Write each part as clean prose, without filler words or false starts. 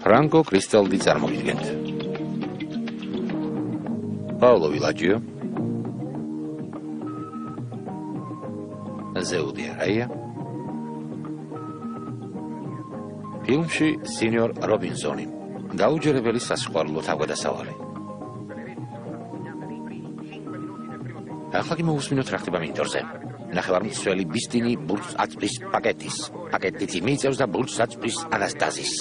ფრანკო კრისტალდი წარმოგიდგენთ. პაოლო ვილაჯიო, ზეუდი რაია, ფილმში სინიორ რობინსონი, დაუჯერებელი სასიყვარულო თავგადასავალი. ახლა კი მოვუსმინოთ რა ხდება მინიტორზე. ნახევარმცველი ბისტინი ბურთს აწვდის პაკეტის. პაკეტით მიიწევს და ბურთს აწვდის ანასტაზის.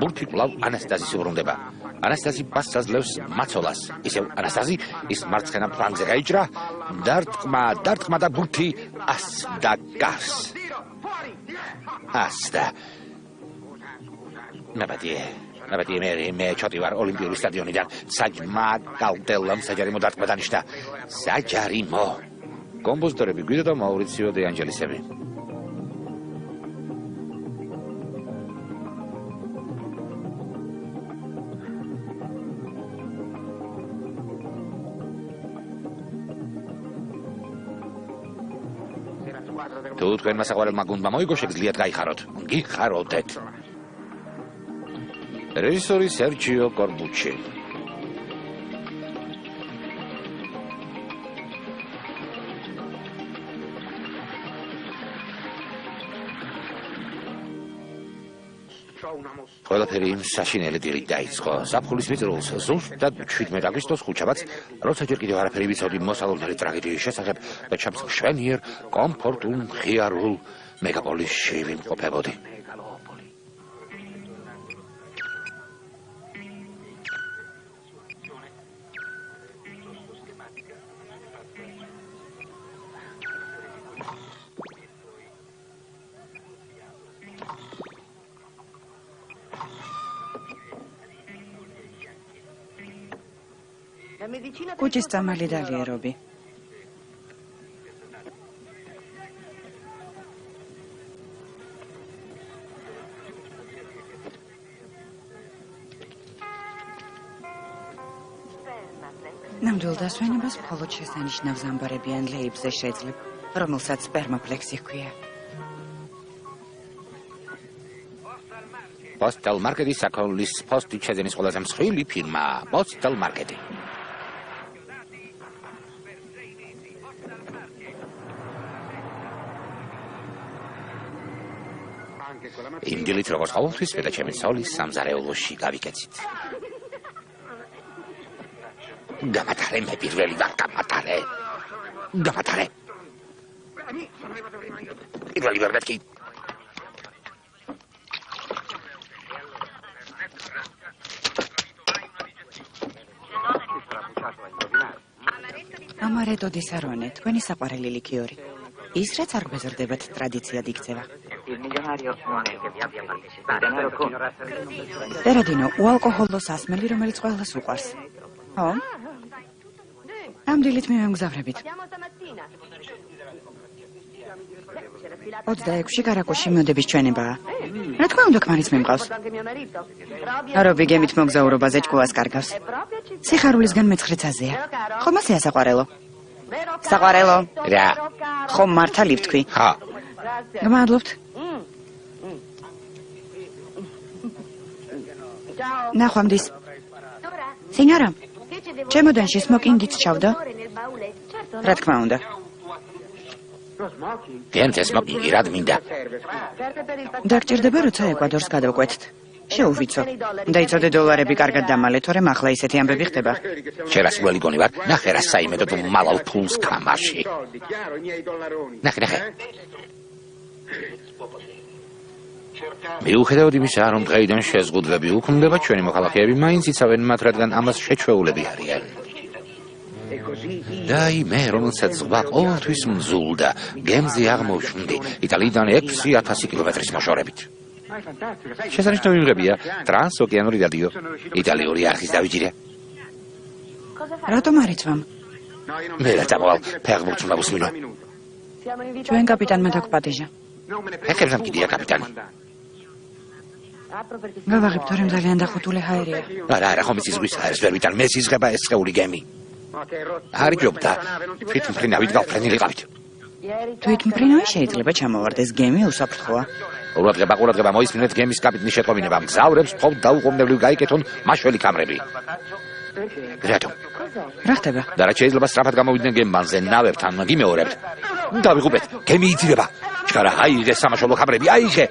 ბურთი კვლავ ანასტაზის უბრუნდება. ანასტაზი პასს აძლევს მაცოლას. ისევ ანასტაზი ის მარცხენა ფლანგზე გაიჭრა. დარტყმა და ბურთი ასდა გარს. ასდა. ნაბატიე მე ჩოტი ვარ ოლიმპიური სტადიონიდან. საჯმა კალდელამ საჯარიმო დარტყმა დანიშნა. საჯარიმო. კომპოზიტორები გვიდო და მაურიციო დე ანჯელისები. თუ თქვენმა საყვარელმა გუნდმა მოიგო, შეგიძლიათ გაიხაროთ. გიხაროდეთ. რეჟისორი სერჯიო კორბუჩი. ყველაფერი საშინელი დილით დაიწყო. ზაფხულის მიწურულს ზუსტად 17 აგვისტოს ხუთშაბათს, როცა ჯერ კიდევ არაფერი ვიცოდი მოსალოდნელი ტრაგედიის შესახებ და ჩემს მშვენიერ, კომფორტულ, მხიარულ მეგაპოლისში ვიმყოფებოდი. კუჭის წამალი დალიერობი. ნამდვილ დასვენებას მხოლოდ შესანიშნავს ამბარებიან ლეიბზე შეძლებ, რომელსაც სპერმოფლექსი ჰქვია. პოსტალ მარკეტი საქონლის პოსტით შეძენის ყველაზე მსხვილი ფირმაა. პოსტალ მარკეტი. იმ დილით როგორც ყოველთვის მე და ჩემი ცოლი სამზარეულოში გავიკეცით. გამატარე მე პირველი ვარ გამატარე. პირველი ვარ მეთქი. ამარეტო დი სარონე, თქვენი საყვარელი ლიქიორი. ის რაც არ გვეზრდებათ ტრადიციად იქცევა. ტერადინო, უალკოჰოლო სასმელი, რომელიც ყველას უყვარს. ო? ამ დილით მივემგზავრებით. 26 კარაკუში მოდების ჩვენებაა. რა თქმა უნდა, ქმარიც მიმყავს. რობი გემით მოგზაურობაზე ჭკუას კარგავს. სიხარულისგან მეცხრეცაზეა. ხომ ასეა საყვარელო? საყვარელო? რა? ხომ მართალი ვთქვი? ხა. გმადლობთ. ნახვამდის. სინიორა, ჩემოდანში სმოკინგიც ჩავდა? რა თქმა უნდა. გენცე სმოკინგი რად მინდა? დაგჭირდება, როცა ეკვადორს გადავკვეთთ. შეუვიცო. დაიცოდე დოლარები კარგად დამალე, თორემ ახლა ისეთი ამბები ხდება. შერას გველიგონი ვარ, ნახე რა საიმედო თუ მალალ ფულს კამაში. ნახე. მიუხედავად იმისა, რომ დღეიდან შეზღუდვები უქმდება, ჩვენი მოქალაქეები მაინც იცავენ მათ, რადგან ამას შეჩვეულები არიან. და იმე, რომელსაც ზღვა ყოველთვის მძულდა, გემზე აღმოჩნდი, იტალიიდან 6000 კილომეტრის მოშორებით. შესანიშნავი მიღებია, ტრანსოკეანური რადიო, იტალიური არხის დავიჯირე. რატომ არიცვამ? მე რა წამოვალ, ფეხბურთს უნდა ვუსმინო. ჩვენ კაპიტანმა დაგვპატიჟა. ფეხებზე მკიდია კაპიტანი. გავაღებ, თორემ ძალიან დახუთული ჰაერია. არა, ხომ იცის ზღვის ჰაერს ვერ ვიტან, მეც იზღება ეს სხეული გემი. არიჯობდა, თვითმფრინავით გავფრენილიყავით. თვითმფრინავი შეიძლება ჩამოვარდეს, გემი უსაფრთხოა. ყურადღება, მოისმინეთ გემის კაპიტნის შეტყობინება. მგზავრებს მხოლოდ დაუყოვნებლივ გაიკეთონ მაშველი კამრები. რატო? რა ხდება? და რაც შეიძლება სწრაფად გამოვიდნენ გემბანზე, ნავებთან გიმეორებთ. დავიღუპეთ, გემი იწირება. ჩქარა, აიღე სამაშველო კამრები, აიღე.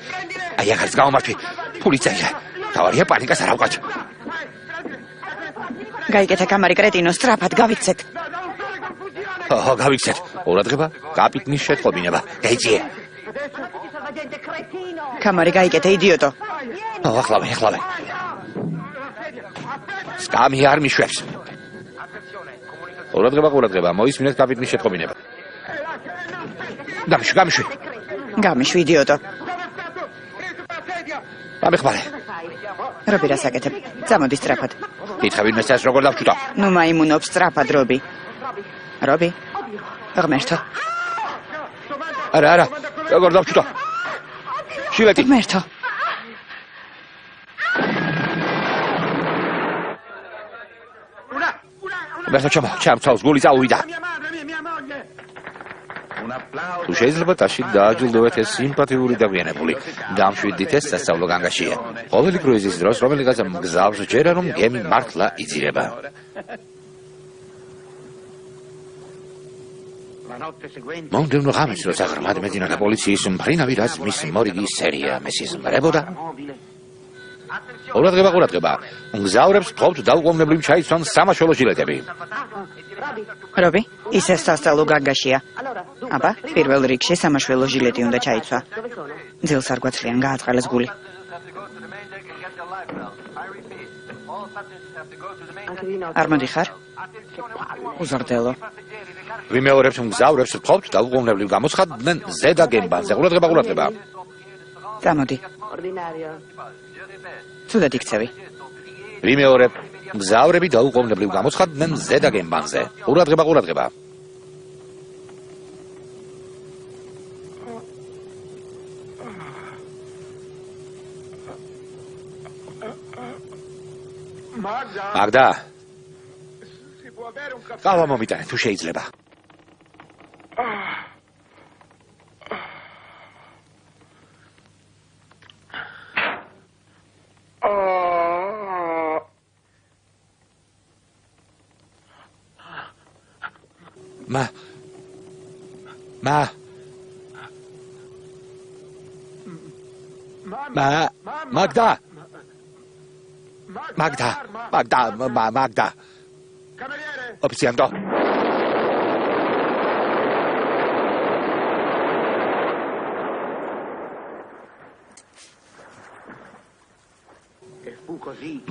აი ახ არის გამომართვი. ფული წაიღე. თავარია პანიკას არ ავყავთ. გაიკეთე კამარი კრეტინო, სწრაფად გავიქცეთ. გავიქცეთ. ყურადღება, კაპიტნის შეტყობინება. გაიძიე. კამარი გაიკეთე, იდიოტო. ახლავე. სკამი არ მიშვებს. ყურადღება, მოისმინეთ კაპიტნის შეტყობინება. გამიშვი. გამიშვი, იდიოტო. ამეხმარე. რობი რას აკეთებ? წამოდი სწრაფად. კითხები მეცას როგორ დავჩუტავ? ნუ მაიმუნობს სწრაფად, რობი. რობი? ღმერთო. არა, როგორ დავჩუტავ? შილეთი. ღმერთო. ჩამწავს გული წაუვიდა. თუ შეიძლება ტაში დააჯილდოვეთ ეს სიმპათიური დაგვიანებული. დამშვიდით ეს სასწავლო განგაშია. ყოველი კრუიზის დროს რომელიღაცა მგზავრს ჯერა რომ გემი მართლა იძირება. მომდევნო ღამეს როცა ღრმად მეძინა პოლიციის მფრინავი რაც მის მორიგი სერია მესიზმრებოდა. ყურადღება, მგზავრებს მხოლოდ დაუყოვნებლივ ჩაიცვან სამაშველო ჟილეტები. რობი, ის ეს სასწავლო განგაშია. აბა, პირველ რიგში სამაშველო ჟილეტი უნდა ჩაიცვა. ძილს არ გვაცლიან, გააწყალეს გული. არ მოდიხარ? უზრდელო. ვიმეორებთ მგზავრებს მხოლოდ დაუყოვნებლივ გამოცხადდნენ ზედა გემბანზე. ყურადღება. წამოდი. ცუდად იქცევი. ვიმეორებთ მგზავრები დაუყოვნებლივ გამოცხადდნენ ზედა გემბანზე. ყურადღება. მაგდა. ყავა მომიტანე თუ შეიძლება. Magda. Opziando.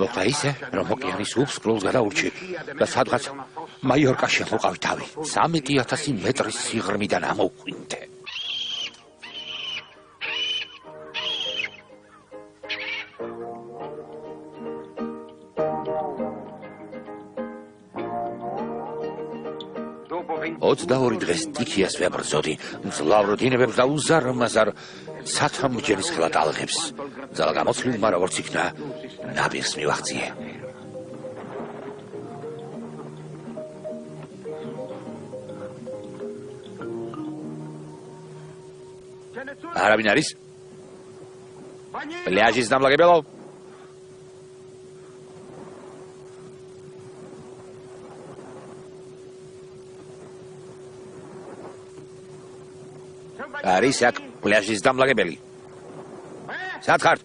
მოხდა ისე, რომ ოკეანის უფსკროლს გადაურჩი და სადღაც მაიორკაში მოყავი თავი. 13,000 მეტრის სიღრმიდან ამოვყვინდე. ოცდაორი დღეს ტიქიას ვებრძოდი, მძლავრო დინებებს და უზარმაზარ სათამბჯენის ხელად ალღებს. ძალა გამოცლილმა როგორც იქნა, ნაბიღს მივახციე. არავინ არის? პლაჟის დამლაგებელო? არის აქ პლაჟის დამლაგებელი? სად ხართ?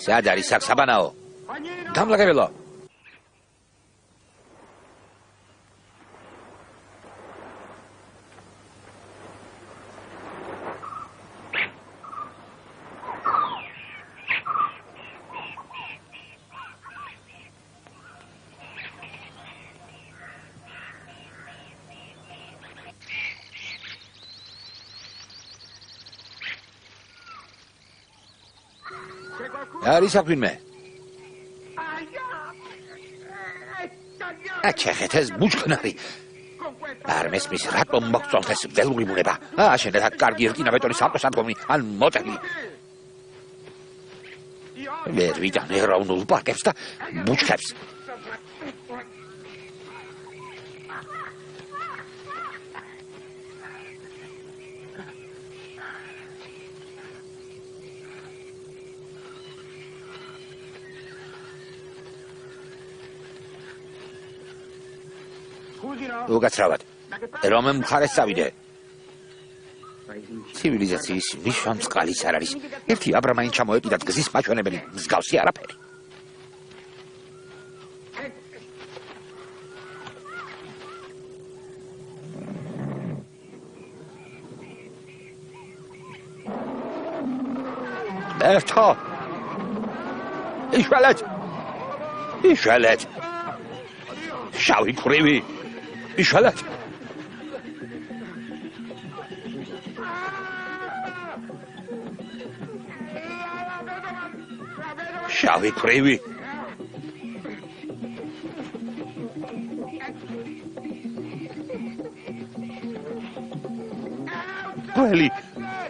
სად არის აქ საბანაო? დამლაგებელო? არის აქ ვინმე? აჩეხეთ ეს ბუჩქნარი. არ მესმის რატომ მოგწონთ ეს ველური ბუნება? აშენეთ აქ კარგი რკინა-ბეტონის ავტოსადგომი ან მოტელი. ვერ ვიტან ეროვნულ პარკებს და ბუჩქებს. უკაცრავად რომ მხარეს წავიდე ცივილიზაციის ნიშანმწყალიც არ არის ერთი აბრამაინ ჩამოეკიდათ გზის მაჩვენებელი მსგავსი არაფერი ერთო იშველეთ შავი კრივი იშველეთ შავი კრივი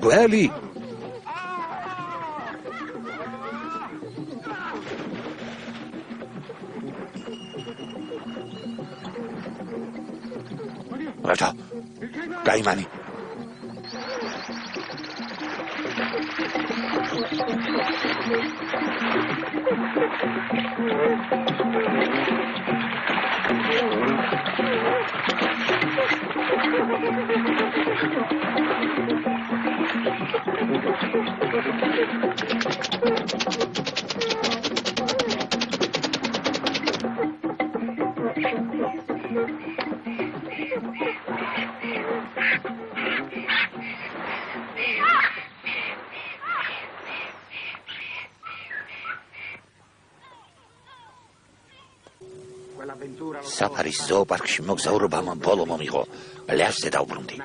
გველი რათა გაიმანი საფარის ზოოპარკში მოგზაურობამ ბოლო მომიღო ლევზე დავბრუნდი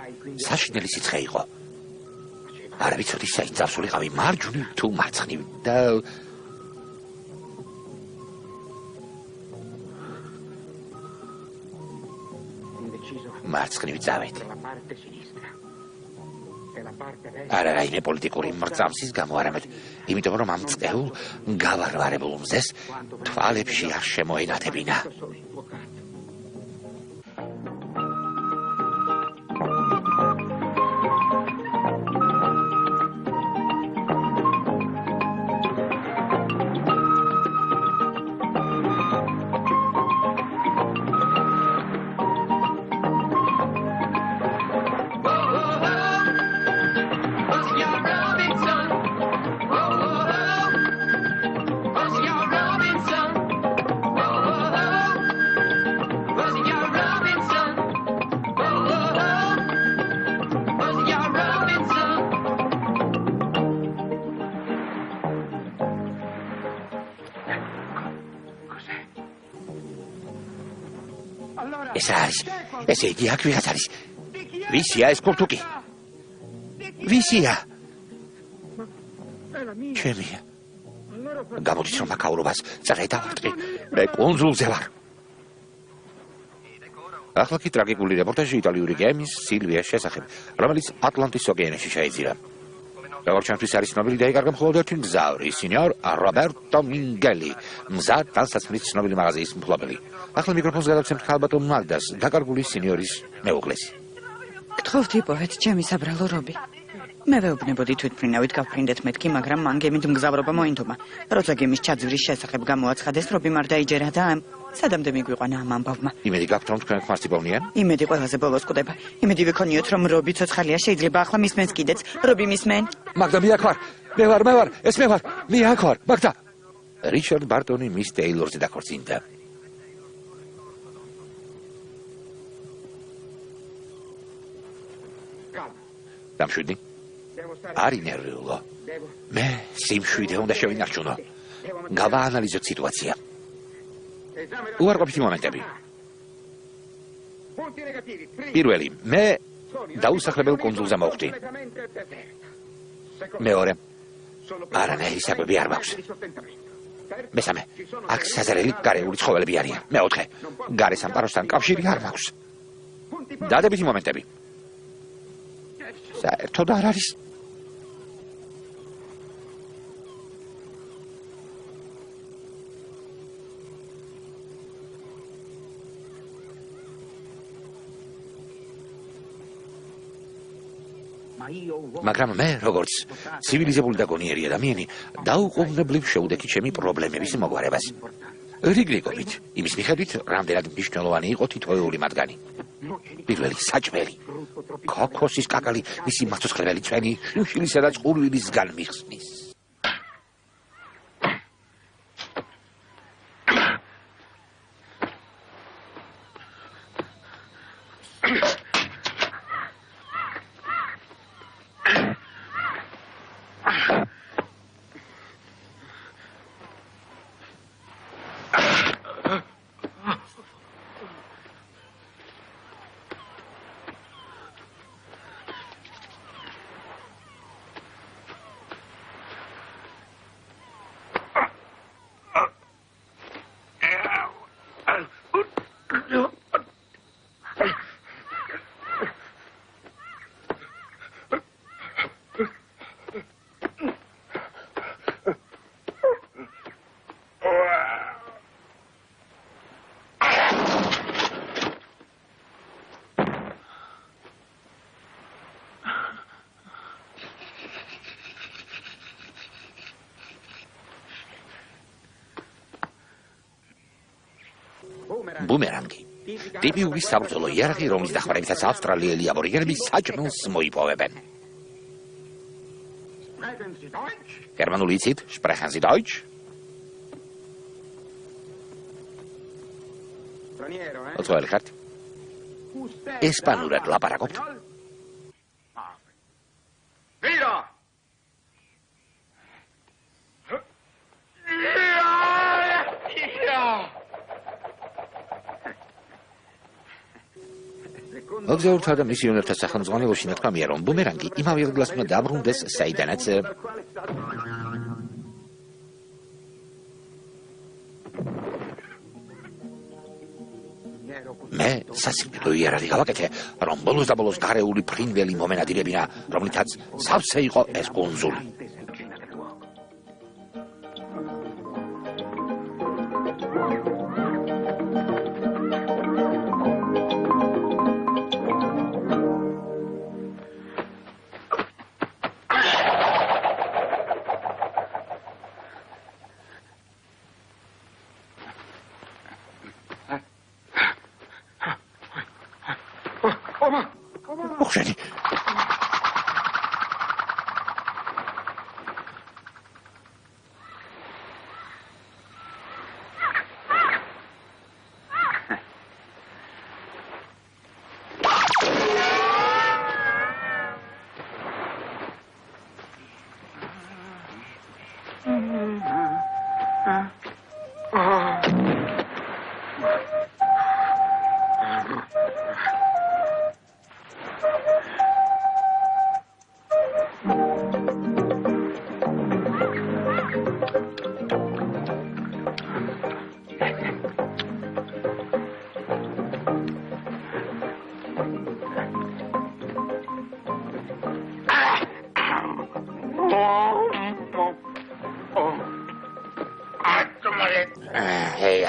საშინელი სიცხე იყო არ ვიცოდი საით წავსულიყავი მარჯვნივ თუ მარცხნივ და მარცხნივ წავედი არა რაიმე პოლიტიკური მრწამსის გამო არამედ იმიტომ რომ ამ წყეულ გავარვარებულ მზეს თვალებში არ შემოენათებინა ესე იგი აქ ვიღაც არის ვისია ეს კურთუკი ვისია ჩემია გამოდის რომ მაკაურობას წრე დავარტყი მე კონსულზე ვარ ახლა კი ტრაგიკული რეპორტაჟი იტალიური გემის სილვიას შესახებ რომელიც ატლანტის ოკეანეში შეიძირა როგორც ჩემთვის არის ცნობილი დაიკარგა მხოლოდ ერთი მგზავრი სინიორ რობერტო მინგელი მზა ტანსაცმლის ცნობილი მაღაზიის მფლობელი ახლა მიკროფონს გადავცემთ ქალბატონ მაგდას დაკარგული სინიორის მეუღლეს გთხოვთ იპოვეთ ჩემი საბრალო რობი მე ვეუბნებოდი თვითმფრინავით გავფრინდეთ მეთქი მაგრამ მან გემით მგზავრობა მოინდომა როცა გემის ჩაძვრის შესახებ გამოაცხადეს რობი არ დაიჯერა და სადამდე მიგვიყვანა ამ ამბავმა იმედი გაქვთ რომ თქვენ ხმას იპოვნიან იმედი ყველაზე ბოლოს კვდება იმედი ვიქონიოთ რომ რობი ცოცხალია შეიძლება ახლა მისმენს კიდეც რობი მისმენ მაგდა მე აქ ვარ ეს მე ვარ მე აქ ვარ მაგდა რიჩარდ ბარტონი მის ტეილორზე დაქორწინდა დამშვიდი არი ნერვიულო მე სიმშვიდე უნდა შევინარჩუნო გავაანალიზოთ სიტუაცია უარყოფითი მომენტები პირველი მე დაუსახლებელ კუნძულზე მოვხდი მეორე არანაირი საკვები არ მაქვს მესამე აქ საზარელი გარეული ცხოველები არიან მეოთხე გარე სამყაროსთან კავშირი არ მაქვს დადებითი მომენტები საერთოდ არ არის მაგრამ მე, როგორც ცივილიზებული და გონიერი ადამიანი, დაუყოვნებლივ შევდექი ჩემი პრობლემების მოგვარებას. რიგრიგობით, იმის მიხედვით, რამდენად მნიშვნელოვანი იყო თითოეული მათგანი. პირველი საჭმელი, ქოქოსის კაკალი, მისი მაცოცხლებელი წვენი, შიმშილისა და წყურვილისგან მიხსნის. ბუმერანგი. ტიპიური საბრძოლო იარაღი, რომლის დახმარებითაც ავსტრალიელი აბორიგენები საჭმელს მოიპოვებენ. გერმანული იცით? Sprechen Sie Deutsch? ოთხივე ხართ. ესპანურად ლაპარაკობთ? მოგზაურთა და მისიონერთა სახელმძღვანელოში ნათქვამია, რომ ბუმერანგი იმავე ადგილას უნდა დაბრუნდეს, საიდანაც მე სასიკვდილო იარაღი გავაკეთე, რომ ბოლოს და ბოლოს გარეული ფრინველი მომენადირებინა, რომლითაც სავსე იყო ეს კუნძული. მოხშენი.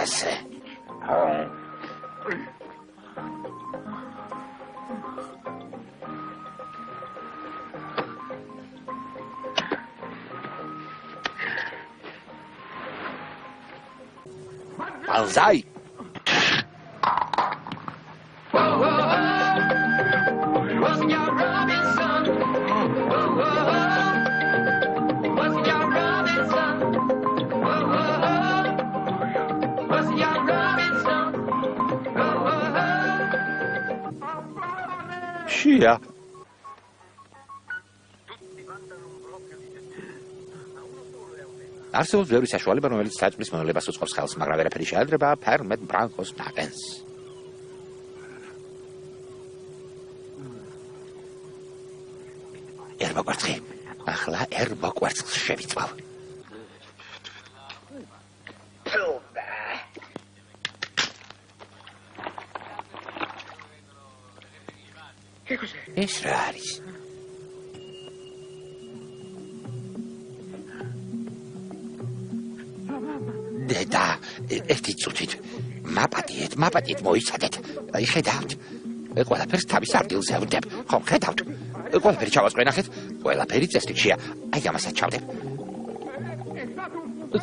ასე. Banzai! Shia. არსებობს ბევრი საშუალება, რომელიც საჭმლის მონელებას უწყობს ხელს, მაგრამ ვერაფერი შეადრება ფერმეტ ბრანკოს ნაკენს. ერბაკვარცხი. ახლა ერბაკვარცხს შევიწვავ. ეს რა არის? დედა, ერთი წუთით. მაპატიეთ, მოიცადეთ. აი ხედავთ. ყველაფერს თავის ადგილზე ვდებ. ხო, ხედავთ. ყველაფერი ჩავასწრე ნახეთ. ყველაფერი წესრიგშია. აი ამასაც ჩავდებ.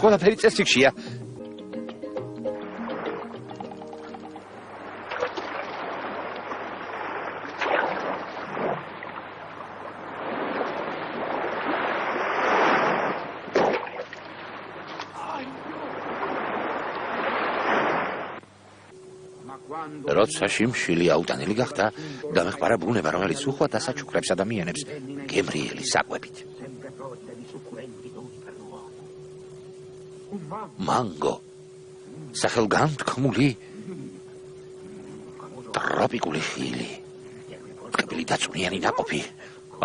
ყველაფერი წესრიგშია. როცა შიმშილი აუტანელი გახდა, დამეხმარა ბუნება, რომელიც უხვად ასაჩუქრებს ადამიანებს გემრიელი საკვებით. მანგო, სახელგანთქმული ტროპიკული ხილი, ტკბილი და წვნიანი ნაყოფი,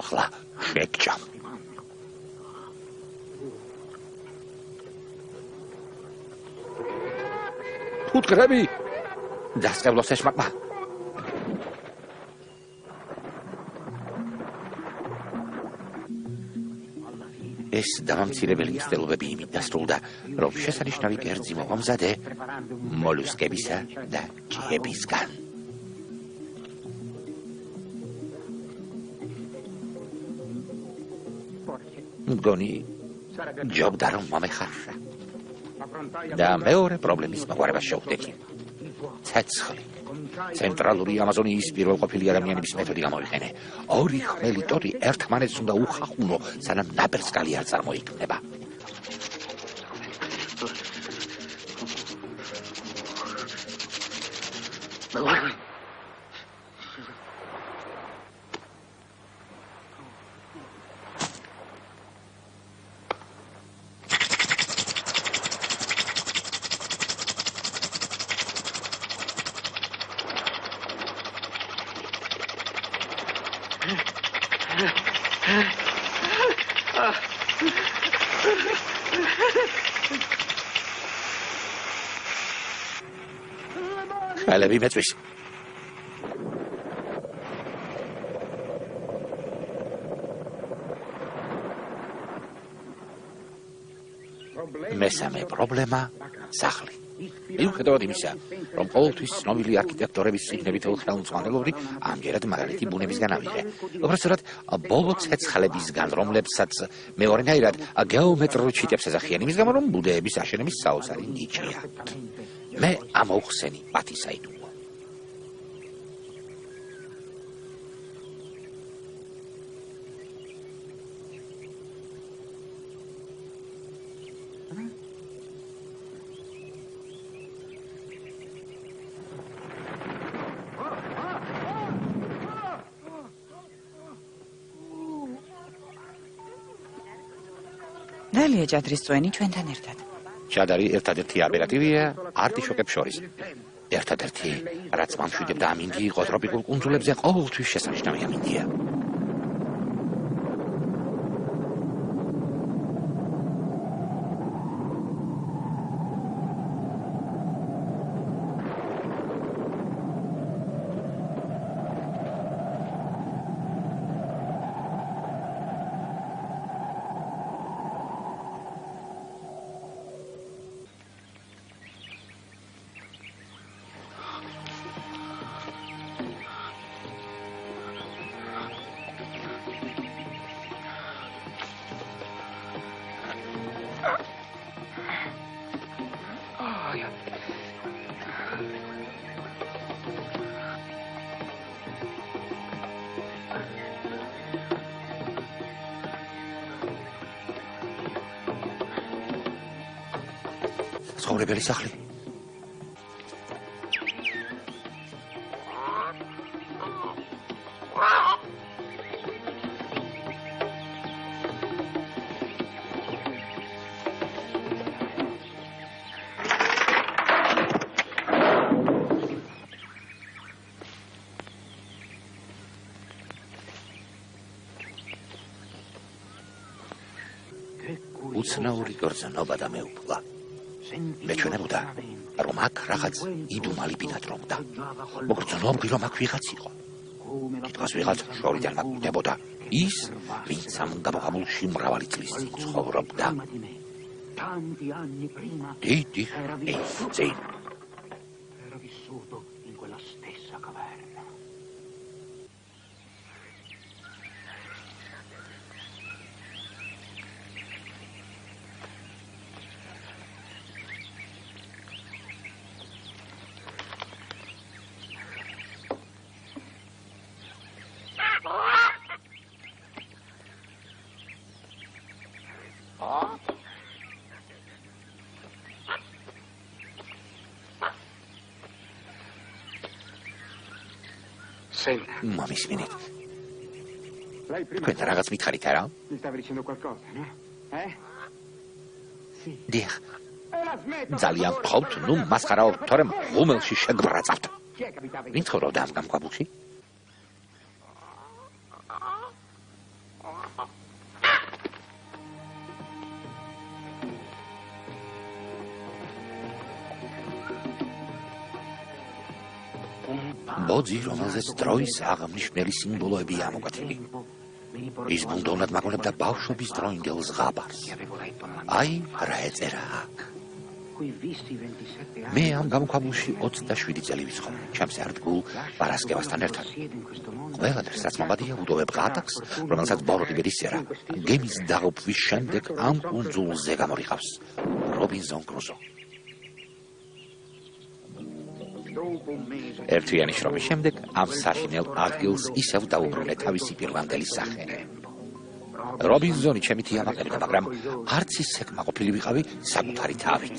ახლა შეგჭამ. ფუტკრები! დასწავლოს ეშმაკმა. ეს დამამცირებელი მცდელობები იმით დასრულდა, რომ შესანიშნავი კერძი მოვამზადე მოლუსკებისა და ჭიებისგან. მგონი ჯობდა რომ მომეხარშა და მეორე პრობლემის მოგვარებას შევხვდები. ცეცხლი. ცენტრალური ამაზონიის პირველყოფილი ადამიანების მეთოდი გამოიყენე. ორი ხმელი ტორი ერთმანეთს უნდა უხახუნო, სანამ ნაპერწკალი არ წარმოიქმნება. ხალები მეწვის. მესამე პრობლემა სახლი. მიუხედავად იმისა, რომ ყოველთვის ცნობილი არქიტექტორების წიგნებით ხელმძღვანელობრი ამჯერად მაგალითი ბუნებისგან ავიღე. უბრალოდ ბოლო ცეცხლებისგან, რომლებსაც მეორენაირად გეომეტრიულ ჩიტებს ეძახიან, იმის გამო, რომ ბუდეების აშენების საოცარი ნიჭია. მე ამოვხსენი პატისაიდუმლო. დალია ჭადრისწვენი ჩვენთან ერთად. ჭადარი ერთადერთი აპერატივია არტიშოკებს შორის. ერთადერთი, რაც მამშვიდებდა ამინდი იყო ტროპიკულ კუნძულებზე ყოველთვის შესანიშნავი ამინდია. ცხოვრებელი სახლი. უცნაური გრძნობა და მეუფლა. მეჩვენებოდა, რომ აქ რაღაც იდუმალი ბინადრობდა. მოგრძნობდი, რომ აქ ვიღაც იყო. თითქოს ვიღაც შორიდან მაგვდებოდა. ის, ვინც ამ გამოხამულში მრავალი წლის წინ ცხოვრობდა. დიდი ხნის წინ. მომისმინეთ. თქვენ რაღაც მითხარით არა? დიახ. ძალიან გყავთ, ნუ მასხარაობთ, თორემ ღუმელში შეგბრაწავთ. ვინ ცხოვრობდა ამ გამქვაბულში? ბოძი, რომელზეც დროის აღნიშნული სიმბოლოებია ამოკვეთილი. ის ბუნდოვნად მაგონებდა ბავშვობის დროინდელ ზღაპარს. აი, რა ეწერა აქ. მე ამ გამქვაბულში 27 წელი ვიცხო, ჩემს ერთგულ პარასკევასთან ერთად. ყველადერს რაც მომადია უდოვებ ღატაკს, რომელსაც ბოროტი გადისწერა. გემის დაღუპვის შემდეგ ამ კუნძულზე გამორიყავს რობინზონ კრუზო. ერთვიანი შრომის შემდეგ ამ საშინელ ადგილს ისევ დაუბრუნე თავისი პირვანდელი სახე. რობინზონი ჩემი თიამაყებდა, მაგრამ არც ისე კმაყოფილი ვიყავი საკუთარი თავით.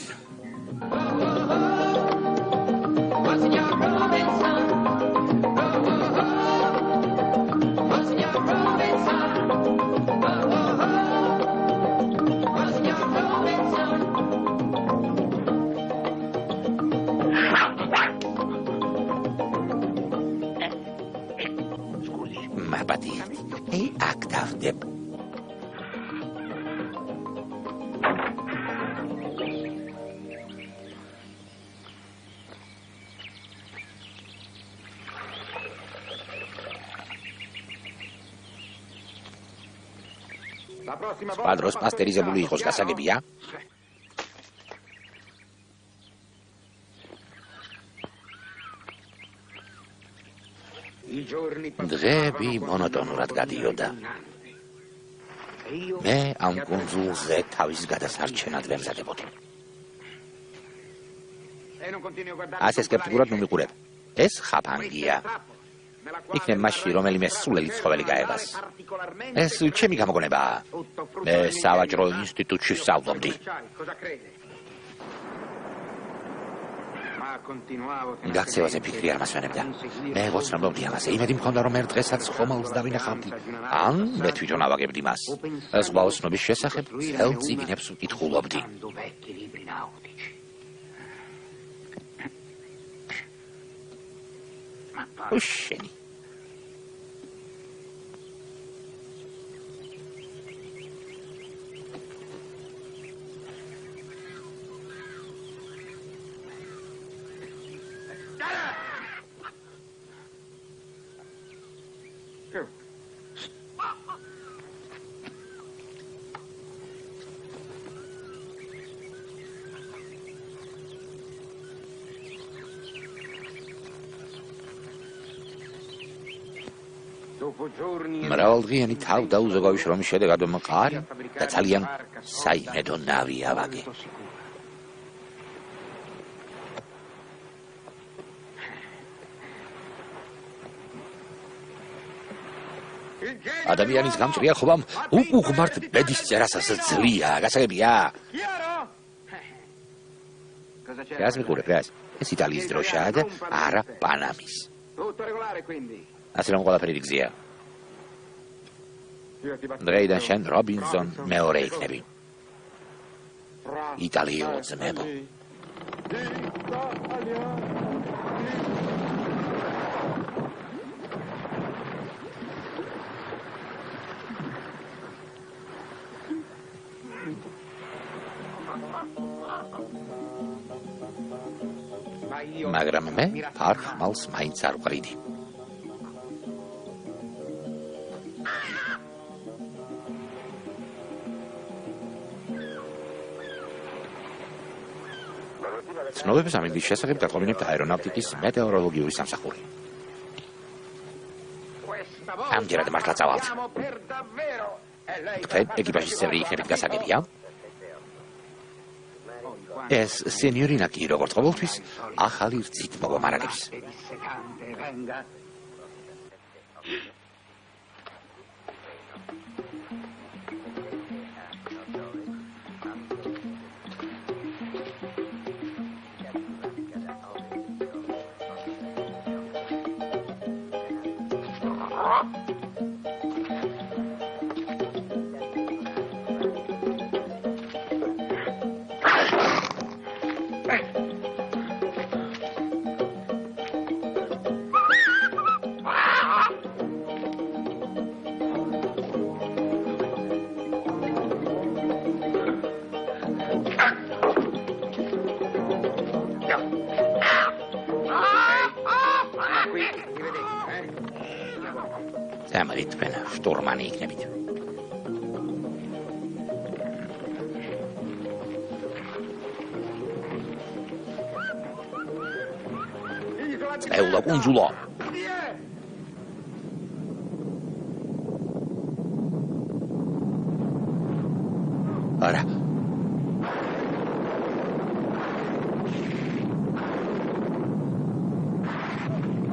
სხვა დროს პასტერიზებული იყოს გასაგებია? დღეები მონოტონურად გადიოდა. მე ამ კუნძულზე თავის გადასარჩენად ვემზადებოდი. ასე სკეპტიკურად ნუ მიყურებ. ეს ხაფანგია. იქნებ მასში რომელიმე სულელი ცხოველი გაებას. ეს ჩემი გამოგონებაა. მე სავაჭრო ინსტიტუტში ვსწავლობდი. გაქცევაზე ფიქრი არ მასვენებდა. მე ვოცნობდი ამაზე. იმედი მქონდა რომ ერთ დღესაც ხომალდს დავინახავდი. ან მე თვითონ ავაგებდი მას. ზღვა ოცნობის შესახებ ძველ წიგნებს ვკითხულობდი. უშენი. მრავალდღიანი თავდაუზოგავი შრომის შედეგად მყარი და ძალიან საიმედო ნავი ავაგე. ადამიანის გამჭრიახობამ უკუღმართ ბედის წერასაც ძლია, გასაგებია? რას მიყურებ, რას? ეს იტალიის დროშაა და არა პანამის. ასე რომ ყველაფერი გზია. დღეიდან შენ რობინზონ მეორე იქნები. იტალიო ძმებო. მაგრამ მე ფარხმალს მაინც არ ვყრიდი. ცნობებს ამის შესახებ დაკომინებდა აერონავტიკის მეტეოროლოგიური სამსახური. ამჯერად მართლა წავალთ. თქვენ ეკიპაჟის წევრი იქნებით, გასაგებია? ეს სენიორინა კი როგორც ყოველთვის ახალი რძით მოგომარაგებს. Tämä თქვენ შტორმანი იქნებით. წეულა კუნძულა. არა.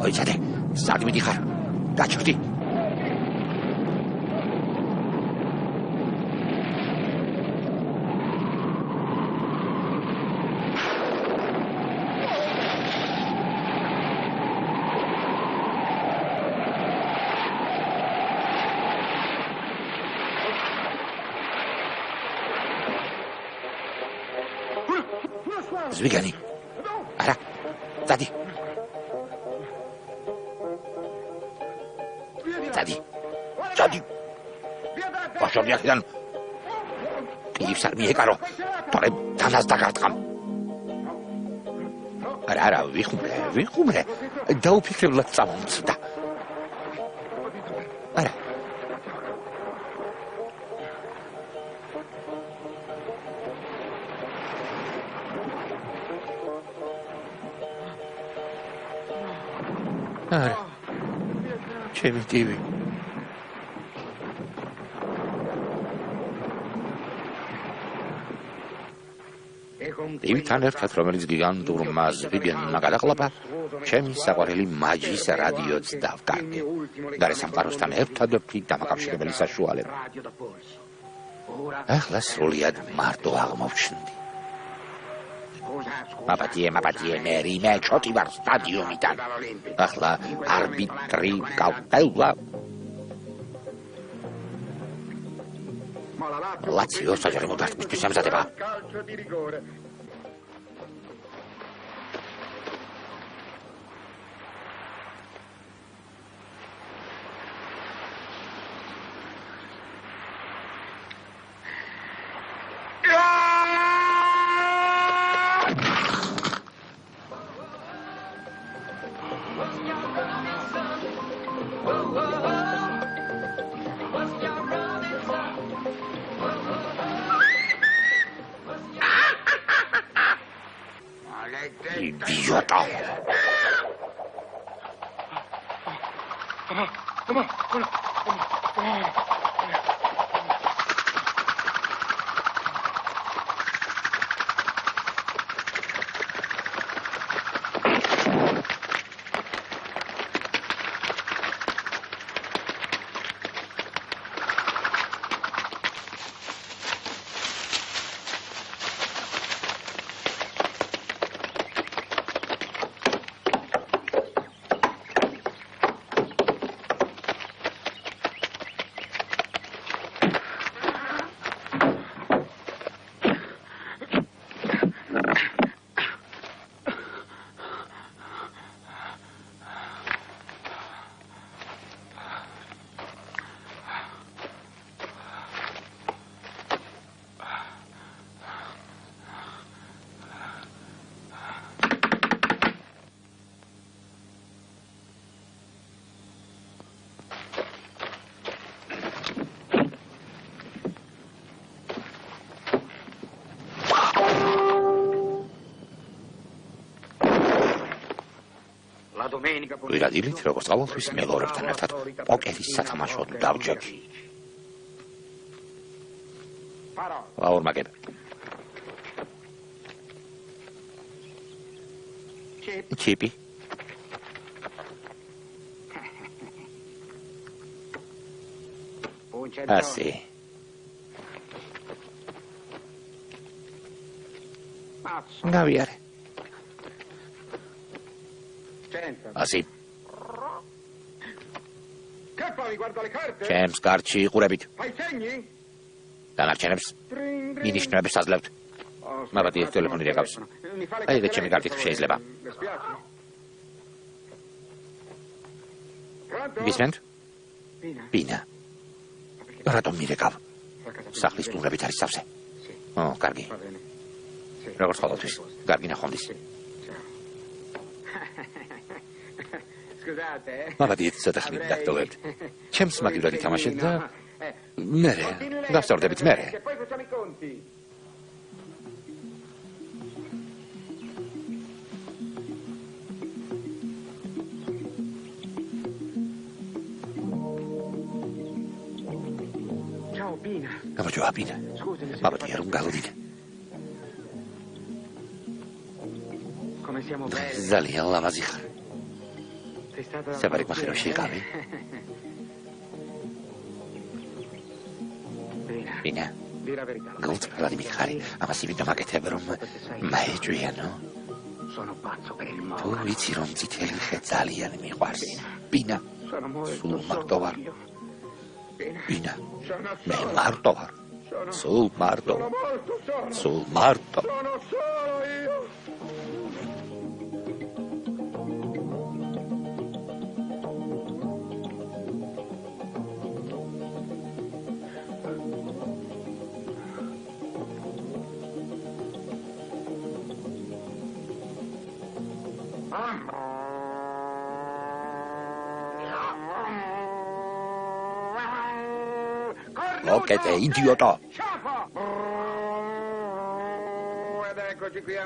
ოიცადე, სად მიდიხარ? გაჩვდი. ზვიგანი. არა. დადი. დადი. დადი. ვაშორდი აქედან. კიევს არ მიეკარო. თორემ თანას დაგარტყამ. არა, ვიხუმრე. დაუფიქრებლად წამომწდა. არა. არა. ჩემი ტივი. იმთან ერთად, რომელიც გიგანტურმა ზვიგენმა გადაყლაპა, ჩემი საყვარელი მაჯის რადიოც დავკარგე. გარესამყაროსთან ერთად დამაკავშირებელი საშუალება. ახლა სრულიად მარტო აღმოჩნდი. მაპატიე, მე ჩოტი ვარ სტადიონიდან. ახლა არბიტრი გავყევლა. ლაციო საჯარო მოდარწმისთვის ამზადება. Idiota! ვირადილით, როგორც ყოველთვის მეგობრებთან ერთად პოკერის სათამაშოდ დავჯექ. ვაორმაგებ. ჩიპი. ასი. გავიარე. ასი. ჩემს კარტში იყურებით. დანარჩენებს მინიშნებებს აძლევთ. მაბადიეთ ტელეფონი რეკავს. აიღეთ ჩემი კარტით შეიძლება. გისმენთ? ბინა. რატომ მირეკავ? სახლის სტუმრებით არის სავსე. კარგი. როგორც ყოველთვის, კარგი ნახვამდის. მაბადიეთ ცოტა ხნით დაგტოვებთ. ჩემს მაგივრად ითამაშეთ და მერე, დავსწორდებით მერე. გამარჯობა ბინა. მაბადია რომ გალოდით. ძალიან ლამაზი ხარ. საბარეკ მახერო შეიყავი. ბინა. გულწრფელად მიხარი, ამას იმით დამაკეთებ რომ მაეჭვიანო. თუ ვიცი რომ წითელი ხე ძალიან მიყვარს. ბინა. სულ მარტო ვარ. ბინა. მე მარტო ვარ. სულ მარტო. სულ მარტო. Okete, idiota!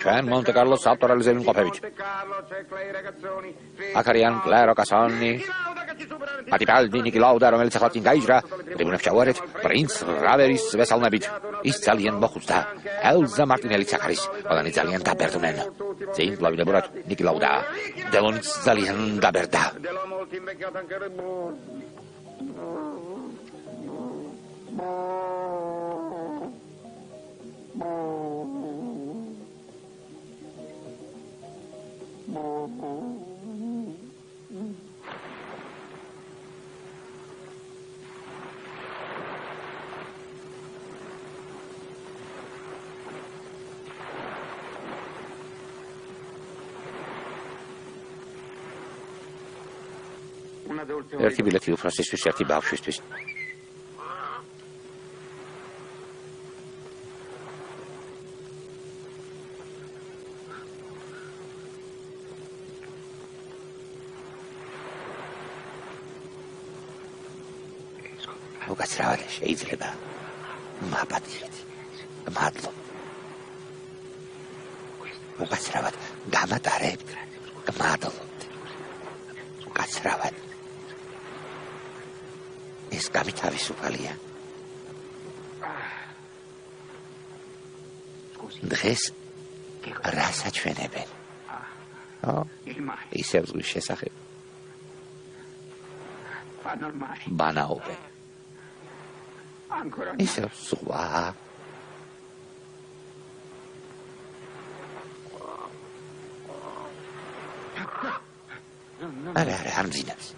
Ჩვენ მონტე-კარლოს ავტორალიზები მყოფებით. აქ არიან კლერო კასონი, პატიპალდი, ნიკი ლაუდა, რომელიც ახლა წინ გაიჯრა, ტრიბუნებს ჩავარეთ, პრინც რავერის ვესალმებით. ის ძალიან მოხუცდა. ელზა მარტინელიც აქ არის, ყველანი ძალიან დაბერდნენ. წინ ფლავინებურად ნიკი ლაუდა. დელონიც ძალიან დაბერდა. ერთი ბილეთი უფროსისთვის, ერთი ბავშვისთვის. უკაცრავად შეიძლება მაპატირეთ. მადლობ. უკაცრავად გამატარებთ. მადლობთ. უკაცრავად. ეს გამითავისუფალია. დღეს რას აჩვენებენ? ისევ ზღვის შესახებ. ბანაობენ. ისევ ზღვა. არა, არ მძინავს.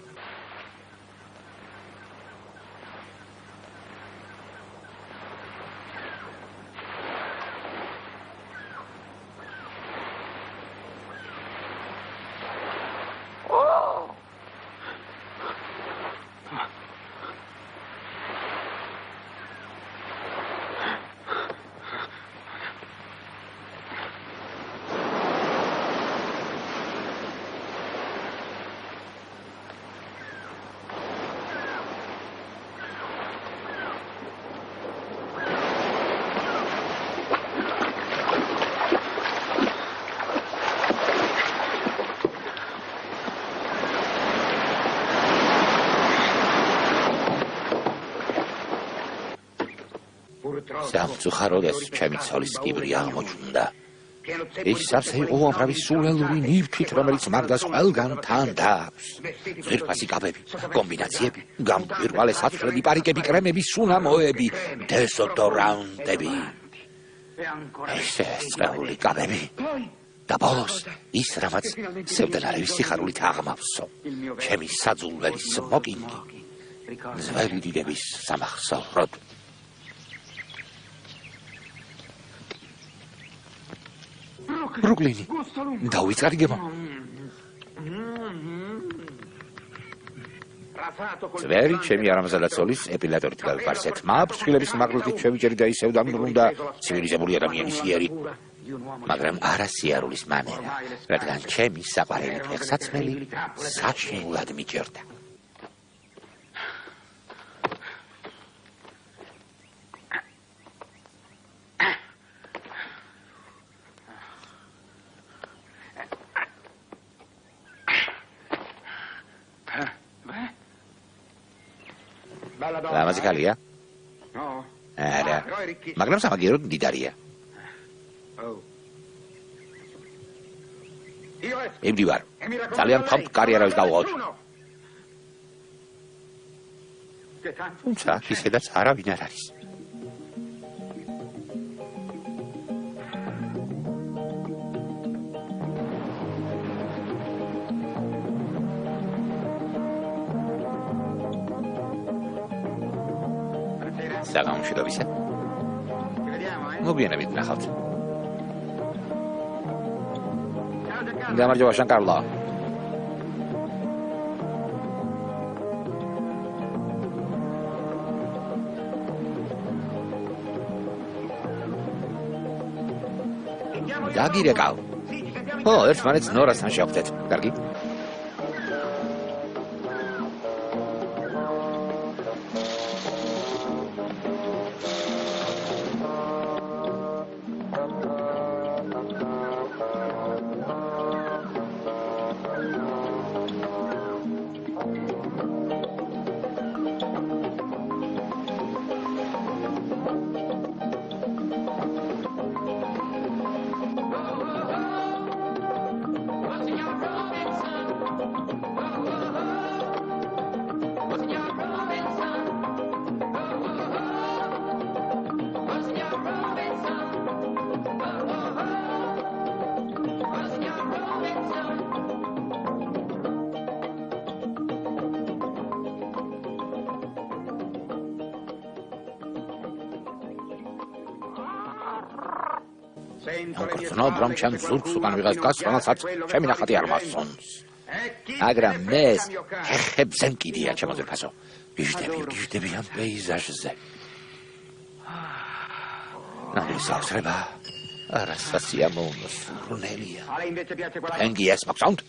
სამწუხაროდ ჩემი ცოლის კიბრი აღმოჩნდა. ის სავსე იყო უამრავი სულელური ნივთით, რომელიც მაგდას ყველგან თან დააქვს. ძვირფასი კაბები, კომბინაციები, გამჭვირვალე საცვლელი პარიკები, კრემები, სუნამოები, დეზოდორანტები. ესე წეული კაბები. და ბოლოს ის რამაც სევდენარების სიხარულით აღმავსო. ჩემი საძულველი სმოკინგი. ძველი დიდების სამახსოვროდ. ბრუკლინი, დავიწყარი გემო. ძველი ჩემი არამზადაცოლის ეპილატორით გავიფარსეთ. მაბრწყილების მაღლუთით შევიჭერი და ისევ დამბრუნდა ცივილიზებული ადამიანის იერი. მაგრამ არა სიარულის მანერა, რადგან ჩემი საყვარელი ფეხსაცმელი საჩინულად მიჭერდა. ლამაზი ქალია? არა, მაგრამ სამაგიეროდ მდიდარია. იმდივარ, ძალიან ფამთ კარიერას გავუღოთ. თუმცა ისედაც არავინ არ არის. საგამშვიდობისა. მოგვიანებით ნახავთ. გამარჯობა შანკარლო. დაგირეკავ. ო, ერთმანეთს ნორასთან შევხვდეთ. კარგი. გრძნობ, რომ ჩემ ზურგს უკან ვიღას გას, რომელსაც ჩემი ნახატი არ მასწონს. მაგრამ ეს ხეხებზე მკიდია, ჩემო ძვირფასო. გიჟდები ამ პეიზაჟზე. ნამის აღსრება არასასიამოვნო სურნელია. ენგიას მოგწონთ?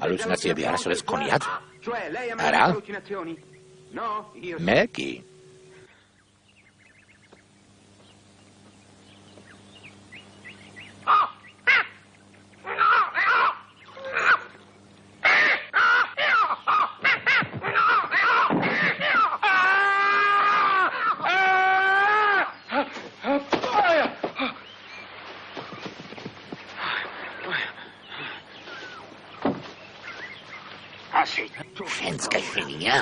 ალუცინაციები არასოდეს გქონიათ? არა? მე კი. შენც გეშინია?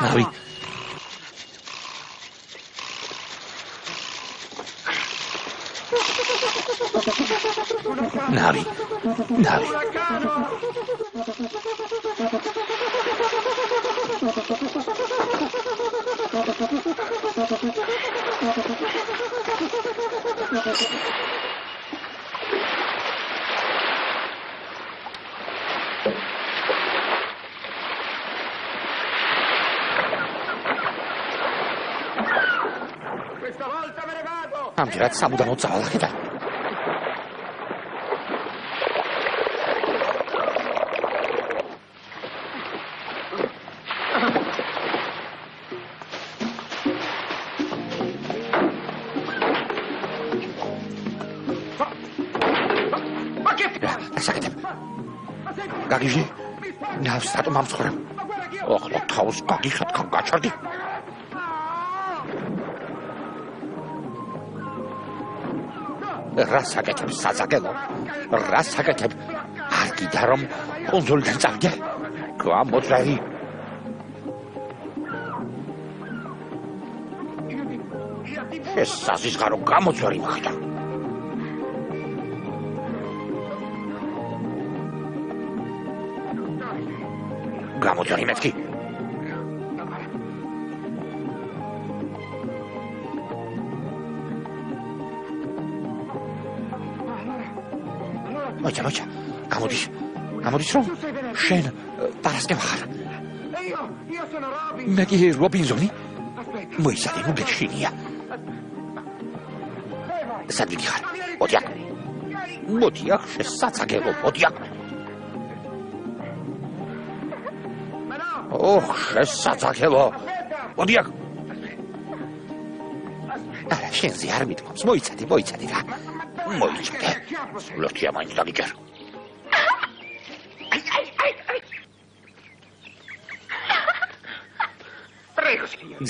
ნავი. ნავი. ნავი. ამჯერად სამუდამოდ წავალახიდა. გაგიჟე, ნავს სატო მომცხოვრებ. ახლა თავს გაგიხად გაჩარდი. რას აკეთებ საზაგელო? რას აკეთებ? არ გიდა რომ კონსოლიდან წავიდე? გამოძვერი. ეს საზისხარო გამოძვერი მოხდა. გამოძვერი მეთქი. მოიცა, გამოდის რომ შენ პარასკევ ხარ. მე კი რობინზონი. მოიცადე, ნუ გეშინია. სად ვიდიხარ? მოდი აქ, შესაძაგელო, მოდი აქ. ოხ, შესაძაგელო, მოდი აქ. არა, შენზე არ მიტყავს, მოიცადე რა. მოიცადე. სულოთია მაინც დაგიჯერ.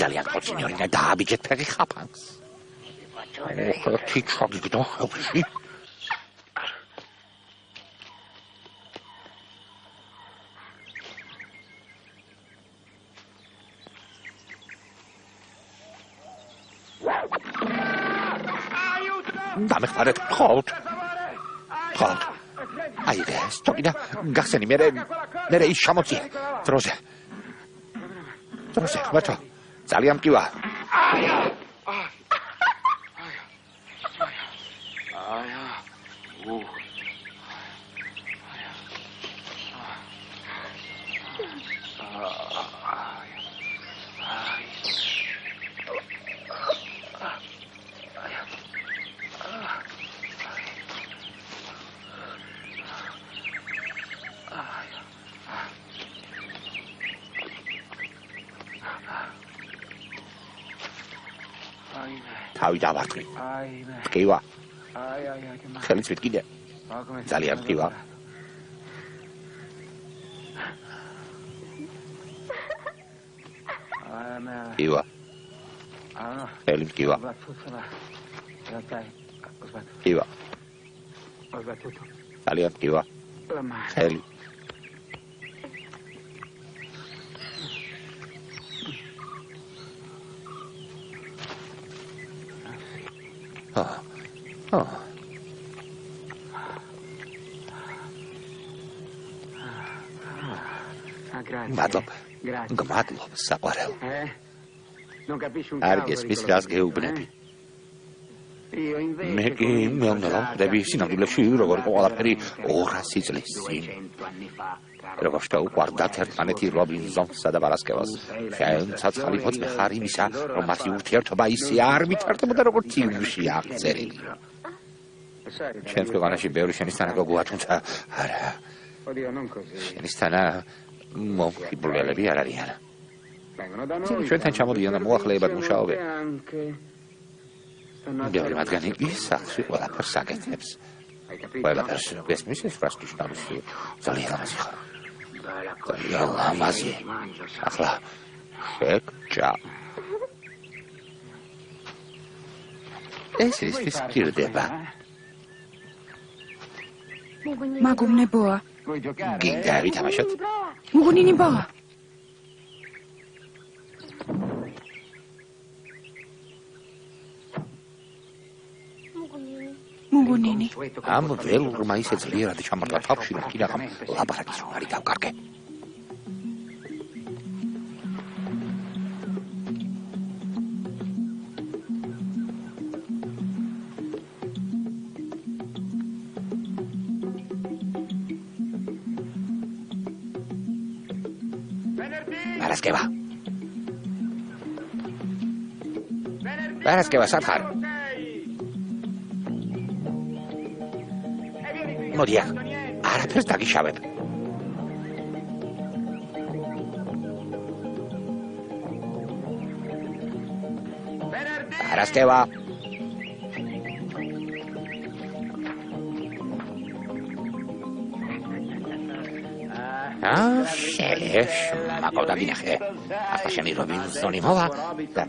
ძალიან ხო, სინიორინა, დააბიჯეთ ფეხი ხაფანს. ოხ, ჩაგიგდო ხევში. დამეხმარეთ, ხავთ. აიდე, სტოპიდა, გახსენი, მე ის შემოწია. დროზე, ხმათო, ძალიან მკივა. თავი დავარტყი. მკივა. ხელიც ვიტკიდე. ძალიან მკივა. მკივა. ხელი მკივა. მკივა. ძალიან მკივა. ხელი. მადლობ, საყვარელ. არ გესმის, რას გეუბნები. მე კი მეუნდა ხვდები სინამდვილეში როგორ იყო ყველაფერი 200 წლის წინ. როგორ შეუყვარდათ ერთმანეთი რობინზონსა და პარასკევას. შენ ცოცხალი ფოწმე ხარ იმისა, რომ მათი ურთიერთობა ისე არ ვითარდებოდა, როგორც ფილმში აღწერილი. ჩვენს ქვეყანაში ბევრი შენისთანა გოგოა, თუმცა არა. შენისთანა მომხიბვლელები არ არიან. ჩვენთან ჩამოდიან და მოახლეებად მუშაობენ. ბევრი მათგანი ის სახლში ყველაფერს აკეთებს. ყველაფერს გესმის ეს რას ნიშნავს? ძალიან ლამაზი ხარ. ლამაზი. ახლა შეკჭა. ეს ის გირდება. მაგუმნებოა. გინდა ვითამაშოთ? მუგუნინი ბავა. მუგუნინი. ამ ველურმა ისე ძლიერად ჩამართლა თავში, რომ კიდაღამ ლაპარაკის რომ არის გავკარგე. Paraskeva, Sathar. მოდი აქ. არაფერს დაგიშავებ. Paraskeva. შეეშ, მაგოდა დინახე. ახლა შენი რობინსონი მოვა და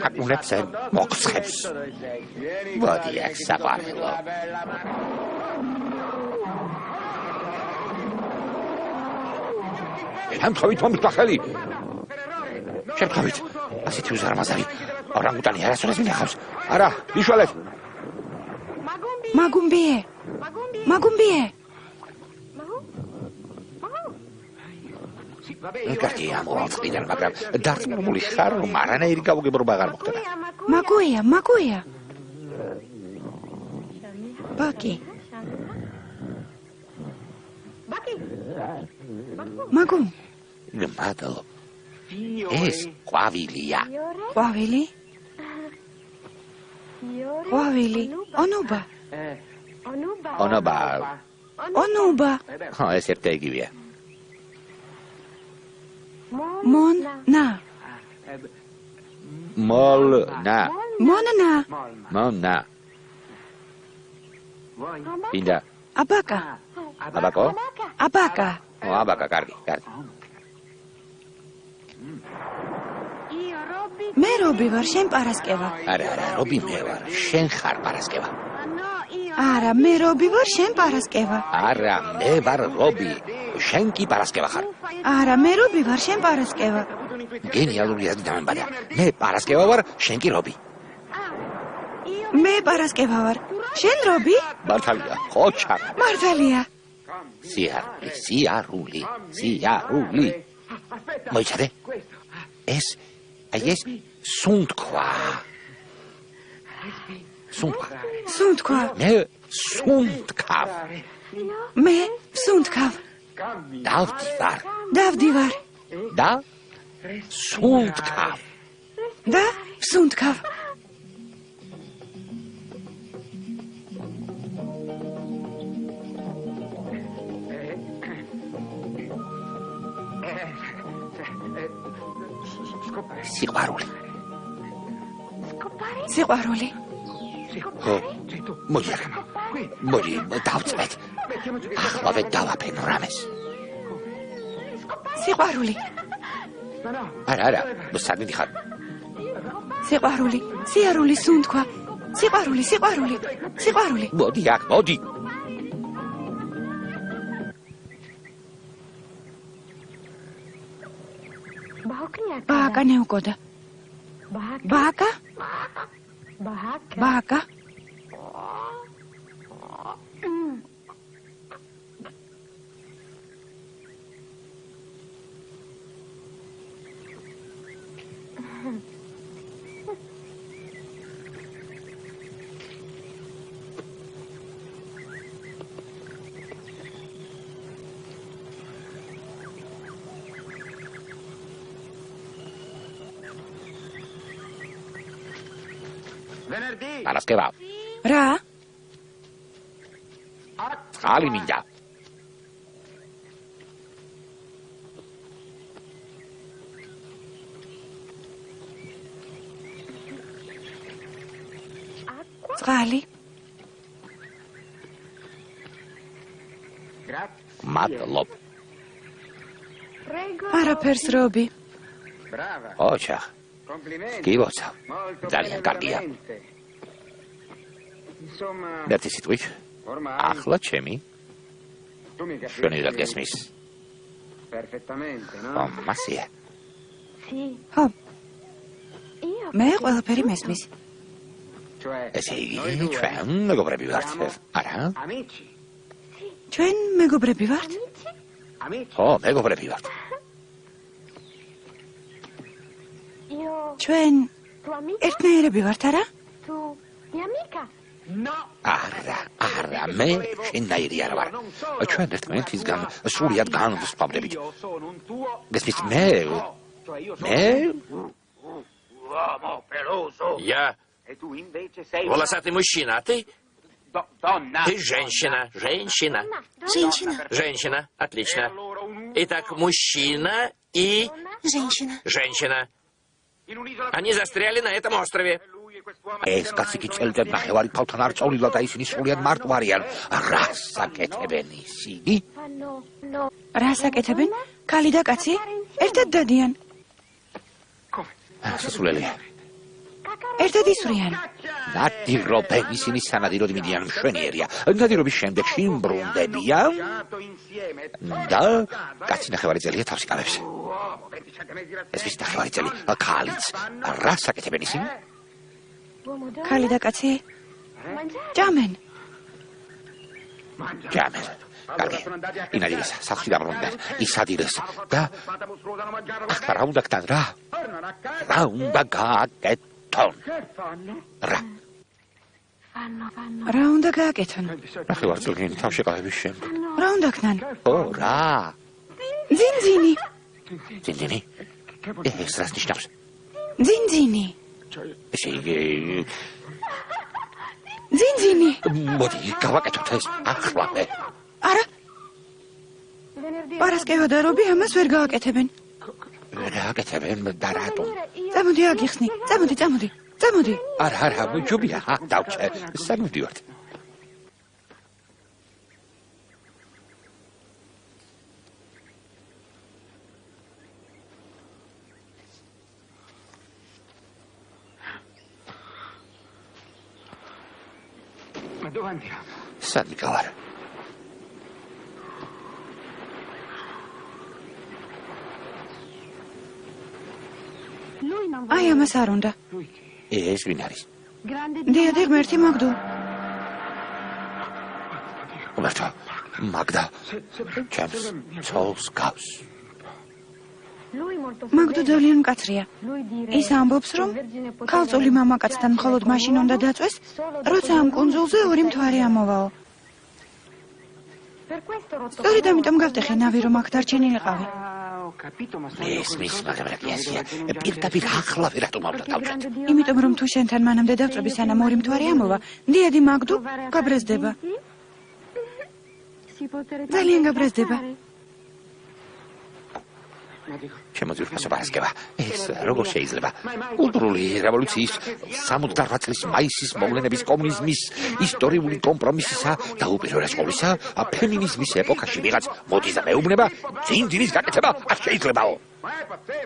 აკუნებს მოხსხებს. მოდი აქ საყვარელო. შემთხვევით მომიტყვა ხელი. შემთხვევით. ასეთი უზარმაზარი. ორანგუტანი არასოდეს მინახავს. არა, იშვალეთ. მაგუმბიე. მაგუმბიე. გარტია მოაწყიდან, მაგრამ დარწმუნებული ხარ, რომ არანაირი გავუგებრობა აღარ მოხდება. მაგოია. ბაკი. მაგუმ. მადლობ. ეს ყვავილია. ყვავილი? ონობა. ეს ერთ ეგივეა. Monna. Inda. Abaka. Abako? Abaka. Abaka, კარგი. მე რობი ვარ, შენ პარასკევა. არა, რობი მე ვარ, შენ ხარ პარასკევა. არა, მე რობი ვარ, შენ პარასკევა. არა, მე ვარ რობი, შენ კი პარასკევა ხარ. არა, მე რობი ვარ, შენ პარასკევა. გენიალური აზრი დამემბადა. მე პარასკევა ვარ, შენ კი რობი. მე პარასკევა ვარ, შენ რობი? მართალია, ხოჩა. მართალია. სიარული. მოიცადე? ეს სუნთქვა. მე სუნთქავ. დავდივარ. და სუნთქავ. სიყვარული. მოდი, დავწვეთ. ახლავე დავაფენ რამეს. სიყვარული. არა, საგდი ხარ. სიყვარული, სიარული, სუნთქვა. სიყვარული. მოდი აქ, მოდი. ბაკა ნეუკოდა. ბაკა? პარასკევა. რა? წყალი მინდა. წყალი. მადლობ. ყველაფერს რობი. ოჩახ. გილოცავ. ძალიან კარგია. ერთი სიტყვით. ახლა ჩემი შვენივრად გესმის. მასია. ხო. მე ყველაფერი მესმის. ესე იგი, ჩვენ მეგობრები ვართ, არა? ჩვენ მეგობრები ვართ? ხო, მეგობრები ვართ. ჩვენ ერთნაირები ვართ, არა? არა, მე შენნაირი არ ვარ. ჩვენ ერთმანეთისგან სრულად განვსხვავდებით. გესმის, მე Uomo peloso. Я E tu invece sei волосатый мужчина, а ты? donna. Ты женщина. Женщина. Женщина. Отлично. Итак, мужчина и женщина. In un'isola Они застряли на этом острове. lui e quest'uomo ეს კაცი კი წელიწად ნახევარი თავთან არ წავლილა და ისინი სრულად მარტო არიან. რას აკეთებენ ისინი? რას აკეთებენ? ქალი და კაცი ერთად დადიან. სისულელია. ერთად ისვრიან. ნადირობენ ისინი სანადიროდ მიდიან მშვენიერია. ნადირობის შემდეგში მბრუნდებიან stato insieme. და კაცი ნახევარი წელია თავს იკავებს. Uomo, 27 mesi da ეს ვის ნახევარი წელი? ქალიც. რას აკეთებენ ისინი? ქალი და კაცი ჭამენ. ჯამენ. კარგი. ინადილეს სახლში დაბრუნდნენ. ის ადილეს და Fata muscolosa non mangiare ახლა რა უნდა გთან რა? tornano a casa. რა უნდა გააკეთონ? Che fanno? რა? რა უნდა გააკეთონ? ნახევარ წელიანი თავში ყავების შემდეგ. რა უნდა ქნან? ო, რა? ძინძინი. ძინძინი? ეს რას ნიშნავს? ძინძინი. ესე იგი, ძინძინი. მოდი, გავაკეთოთ ეს ახლავე. არა. პარასკევა და რობი ამას ვერ გააკეთებენ. რა აკეთებენ და რატომ? წამოდი აგიხსნი. წამოდი. არა, ჯობია, დავჭე. სამივდივართ. Ma dove andiamo? სად მიყავარ? აი ამას არ უნდა. ეს ვინ არის? დიადი ღმერთი მაგდუ. უმერთო, მაგდა. ჩემს ცოლს გავს. მაგდუ ძალიან მკაცრია. ის ამბობს, რომ ქალწული მამაკაცთან მხოლოდ მაშინ უნდა დაწვეს, როცა ამ კუნძულზე 2 მთვარე ამოვაო. სწორედ ამიტომ გავტეხე ნავი, რომ აქ დარჩენილიყავი. Ho capito, ma ეს მის მაგრაკიასია. პირდაპირ ახლავე რატომ არ დავჭეთ? იმიტომ რომ თუ შენთან მანამდე დავწები, სანამ 2 მთვარე ამოვა, დიადი მაგდუ გაბრაზდება. ძალიან გაბრაზდება. ჩემო ძვირფასო პარასკევა, ეს როგორ შეიძლება? კულტურული რევოლუციის 68 წლის მაისის მოვლენების კომუნიზმის ისტორიული კომპრომისისა და უპირველეს ყოვლისა ფემინიზმის ეპოქაში ვიღაც მოდის და მეუბნება ძინძინის გაკეთება არ შეიძლებაო.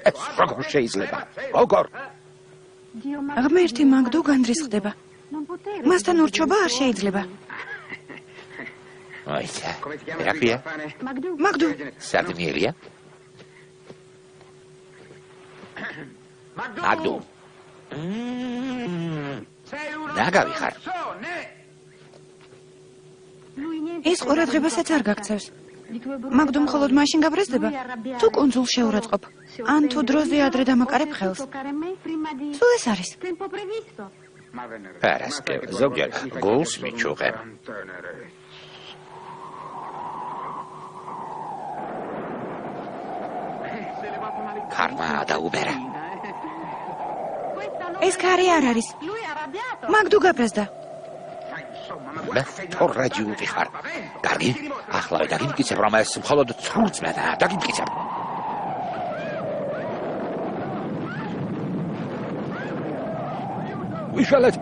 ეს როგორ შეიძლება? როგორ? ღმერთი მაგდუ განდრისხდება. მასთან ურჩობა არ შეიძლება. აიცა, რა ქვია? მაგდუ სარდინელია? მაგდუ. sei uno ნაგავი ხარ. stronzone. ეს ყურადღებასაც არ გაქცევს. მაგდუ მხოლოდ მაშინ გაბრაზდება, თუ კუნძულს შეურაცხყოფ. ან თუ დროზე ადრე დამაკარებ ხელს. სულ ეს არის. Ma venne პარასკევა, ზოგჯერ გულს მიჩუღებ. ქარმა დაუბერა. ეს ქარი არ არის. მაგდუ გაბრაზდა. მე თორაჯი უყიხარ. კარგი, ახლა დაგიმკიცებ, რომ ეს მხოლოდ ცრუწმენა, დაგიმკიცებ. ვიშველეთ.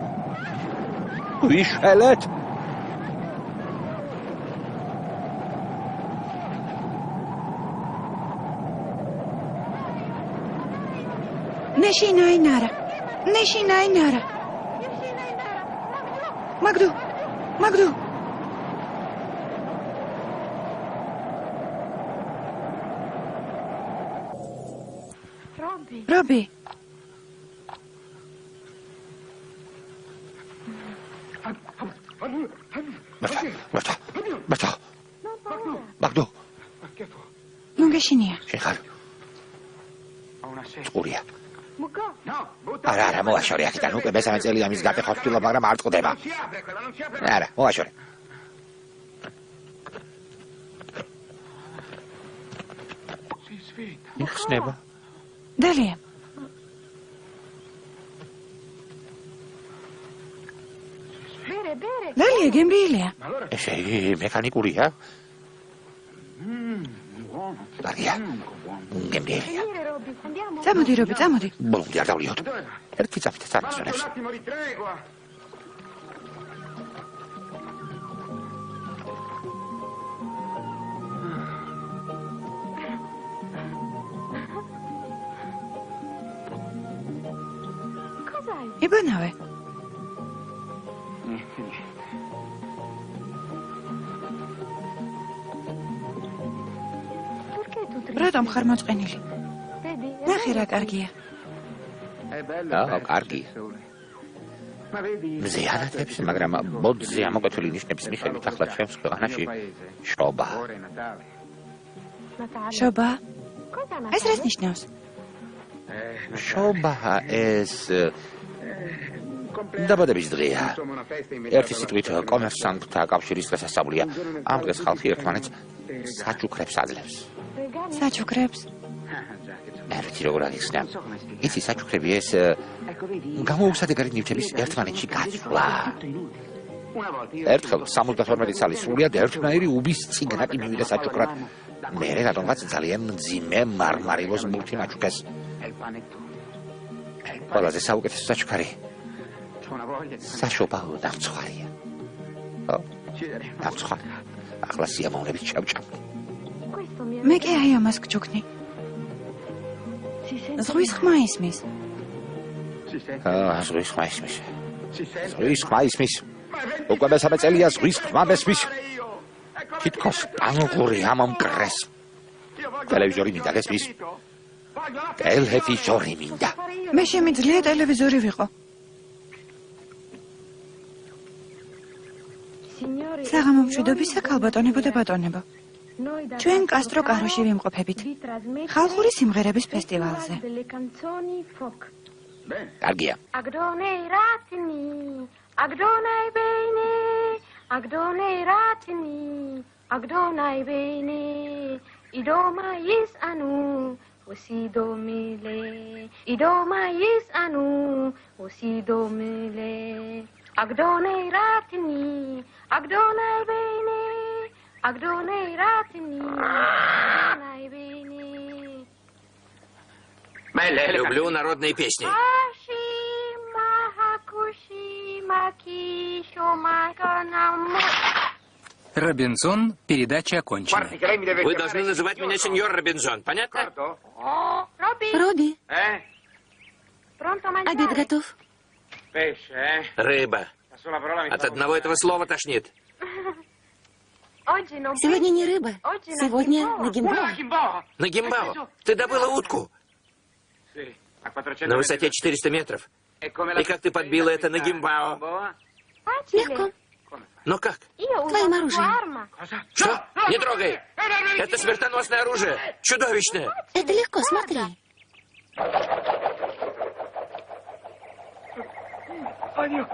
Neshinayinara. Magdu. Robi. Berta. Magdu. Nu geshinia. შეხარ. Ho una sete. ყურია. No, butta. არა, მოაშორე აქედან. უკვე მესამე წელია მის გატეხოსტილა, მაგრამ არ წყდება. Non si apre quella, non si apre. არა, მოაშორე. Si sveglia. იხსნება. Dalia. Dalia gembilia. Allora, ესე მექანიკურია? buono. კარგია. გემბელია. Წამოდი, რობი, წამოდი. ბოლომდე არ დავლიოთ. Dove va? ერთი წაფით Basta წარმოსვენებს. un attimo di tregua. იბანავე. რატომ ხარ მოწყენილი? ნახე რა კარგია. È bello. Ah, carchi. Ma vedi? მზეანათებს, მაგრამ ბოდზე ამოკვეთილი ნიშნების მიხედვით ახლა ჩემს ქვეყანაში შრობა. Ora è Natale. შობა. ეს რას ნიშნავს? შრობა ეს დაბადების დღეა. Insomma, una festa ერთი immediata. სიტყვით კომერსანტთა კავშირის დღესასწაულია. ამ დღეს ხალხი ერთმანეთს საჩუქრებს აძლევს. საჩუქრებს. Già che მე არ ვიცი როგორ აღიხსნა. non so come spiegare. იცი საჩუქრები ეს Ecco, vedi? გამოუსადეგარი ნივთების ერთმანეთში გაცვლა. Tutto inutile. Una volta io ერთხელ 72 წლის სრულიად ერთნაირი უბის წიგნაკი მივიდა საჩუქრად. მერე რატომღაც ძალიან მძიმე მარმარილოს მურთი მაჩუქეს. è il panettone. ყველაზე საუკეთესო საჩუქარი C'ho una voglia di საშობაო დამცხვარია. ო, uccidere. დამცხვარი. ახლა სიამოვნებით ჩავჭამ. მე კი აი ამას გჯუქნი. ზღვის ხმა ისმის. Si sente? ზღვის ხმა ისმის. Si sente? ზღვის ხმა ისმის. უკვე მესამე წელია ზღვის ხმა მესმის. Io. Ecco, თითქოს კანღური ამომკრეს. io voglio ტელევიზორი მინდა გესმის? capito? Voglio la ტელევიზორი მინდა. მე შემიძლია ტელევიზორი ვიყო. საღამო მშვიდობისა ქალბატონებო და ბატონებო. ჩვენ კასტრო კაროში ვიმყოფებით. ხალხური სიმღერების ფესტივალზე. Bene. კარგია. Agdonei ratini, agdonei bene, agdonei ratini, agdonei bene, idoma is anu, usidomile, idoma is anu, usidomile, agdonei ratini, agdonei bene, agdonei ratini, agdonei bene. Belle le Люблю народные песни. Робинзон, передача окончена. Guardi che lei mi deve Вы chiamare должны называть меня сеньор Робинзон, понятно? D'accordo? Роби, обед готов. Pesce, Рыба. La sola parola mi От fa одного этого слова тошнит. Сегодня не рыба, сегодня Una нагимбо. chimboa! Нагимбао, ты добыла утку Sì, a 400 на высоте 400 метров. E come И как ты подбила это на гимбао? Легко. Ну как? Твоим оружием. Cosa? Что? Не трогай! Это смертоносное оружие! Чудовищное! Это легко, смотри. Oddio,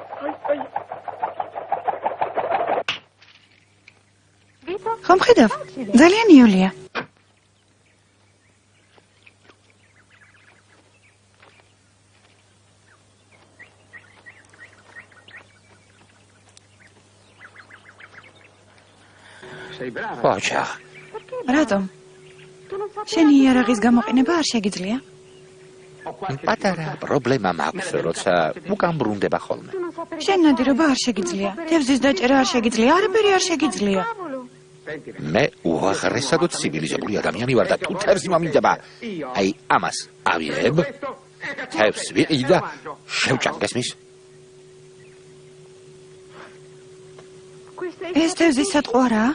ხომ ხედავ? ძალიან იოლია. sei brava. ოჯა, რატომ? შენი იარაღის გამოყენება არ შეგიძლია? Ho qualche პატარა პრობლემა მაქვს, როცა უკან ბრუნდება ხოლმე. შენ ნადირობა არ შეგიძლია. თევზის დაჭერა არ შეგიძლია. არაფერი არ შეგიძლია. Senti, მე უაღრესად ცივილიზებული ადამიანი ვარ და თუ თევზი მომიდება, აი ამას ავიღებ, questo è ცევს ვიყი და შევჭამ გესმის? ეს თევზის სატყო არაა?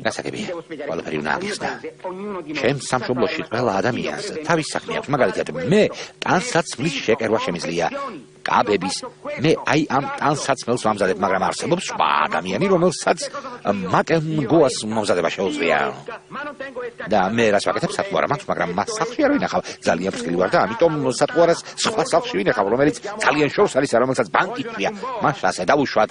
გასაგებია, ყველაფერი უნდა აღიხსნა. ჩემს სამშობლოში ყველა ადამიანს თავის საქმე აქვს, მაგალითად, მე ტანსაცმლის შეკერვა შემიძლია. კაბების, მე აი ამ ტანსაცმელს ვამზადებ, მაგრამ არსებობს სხვა ადამიანი, რომელსაც მაკენგოას მომზადება შეუძლია. და მე რას ვაკეთებ, სათუარა მაქვს, მაგრამ მას სახლში არ ვინახავ. ძალიან ფრთხილი ვარ და ამიტომ სათუარას სხვა სახლში ვინახავ, რომელიც ძალიან შორს არის, რომელსაც ბანკი ქვია. მაშ ასე დავუშვათ.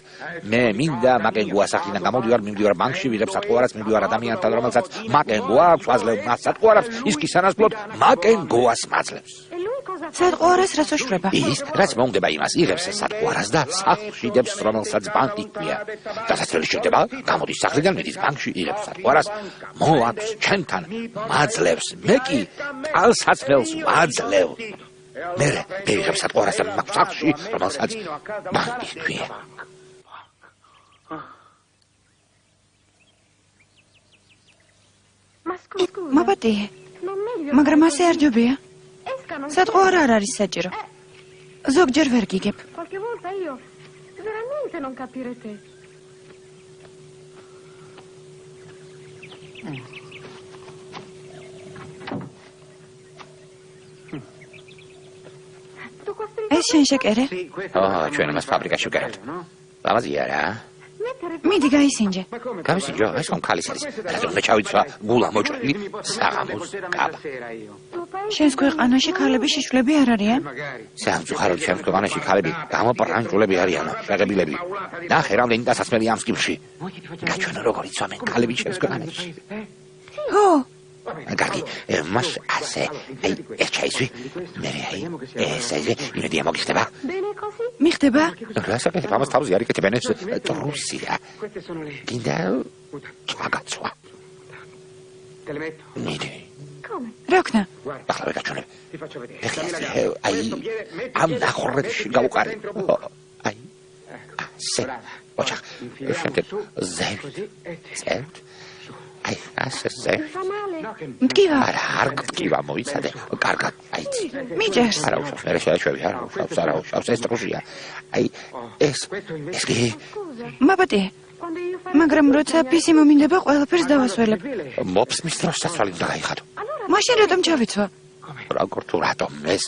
მე მინდა მაკენგოას სახლიდან გამოდივარ, მივდივარ ბანკში, ვიღებ სათუარას, მივდივარ ადამიანთან, რომელსაც მაკენგოა აქვს, აძლევ მას სათუარას, ის კი სანაცვლოდ მაკენგოას მაძლევს. სატყუარას რაც უშვება? ის რაც მოუნდება იმას, იღებს სათყუარას და სახლში დებს, რომელსაც ბანკი ქვია. დასასრული შედება, გამოდის სახლიდან, მიდის ბანკში, იღებს სათყუარას, მოაქვს ჩემთან, მაძლევს, მე კი ტანსაცმელს ვაძლევ. მე იღებ სათყუარას და მაქვს სახლში, რომელსაც ბანკი ქვია. მაპატიე, მაგრამ ასე არ ჯობია. სატყუარა არ არის საჭირო. ზოგჯერ ვერ გიგებ. ეს შენ შეკერე? ჩვენ მას ფაბრიკაში ვკერებთ. ლამაზია რა. მიდი გაისინჯე. გამისინჯო, ეს ხომ ქალის არის. რადგან მე ჩავიცვა გულა მოჭრილი, საღამოს კაბა. შენს ქვეყანაში ქალები შიშვლები არ არიან? სამწუხაროდ ჩემს ქვეყანაში ქალები გამოპრანჭულები არიან, შეღებილები. ნახე რამდენი დასასმელი ამ სკიფში. გაჩვენო როგორ იცვამენ ქალები ჩემს ქვეყანაში. ხო. კარგი, მას ასე, აი, ეს ჩაისვი. მე აი, ეს იმედია მოგიხდება. მიხდება? რასაკეთებ, ამას თავზე არ იკეთებენ, ეს ტრუსია. გინდა ჩაგაცვა. მიდი. რა ვქნა? ახლა ვერ გაჩვენებ. აი, ამ ნახორებში გავუყარე. აი, ასე. ოჩახ, შემდეგ ზევით. ზევით. აი, ასე ზევით. მტკივა? არ მტკივა, მოიცადე. კარგად, აიცი. მიჭერს. არა უშავს, მე შეაჩვევი, არა უშავს, ეს ტრუსია. აი, ეს კი. მაპატიე. მაგრამ როცა ფისი მომინდება, ყველაფერს დავასველებ. მოფსმის დროს საცვალი უნდა გაიხადო. მაშინ რატომ ჩავიცვა? როგორ თუ რატომ ეს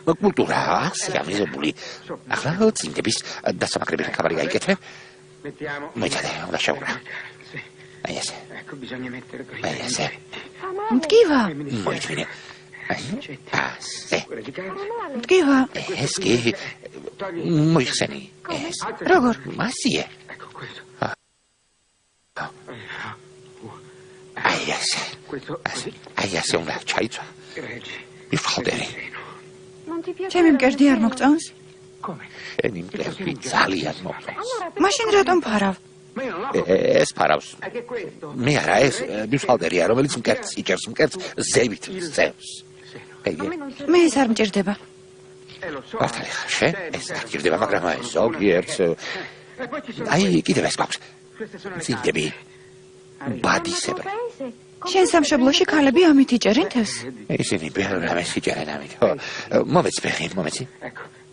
კულტურა ასეა მიზებული. ახლა წინდების დასამაგრებელი ხაბარი გაიკეთე. მოიცადე, უნდა შევღრა. აი ესე. აი ესე. მტკივა? მოიწვინე. ასე. მტკივა? ეს კი მოიხსენი. ეს. როგორ? მასიე. აი ესე. აი ესე უნდა ჩაიცვა. მიფხალდერი. ჩემი მკერდი არ მოგწონს? შენი მკერდი ძალიან მოგწონს. მაშინ რატომ ფარავ? ეს ფარავს. მე არა, ეს მიფხალდერია, რომელიც მკერდს იჭერს, მკერდს ზევით ზევს. მე ეს არ მჭირდება. მართალი ხარ, შენ ეს არ მჭირდება, მაგრამ ეს ზოგიერთს აი კიდევ ეს გვაქვს. წინდები. ბადისებრ. შენ სამშობლოში ქალები ამით იჭერენ თევზს? ისინი ბევრამეს იჭერენ ამით. ხო, მომეც ფეხი, მომეცი.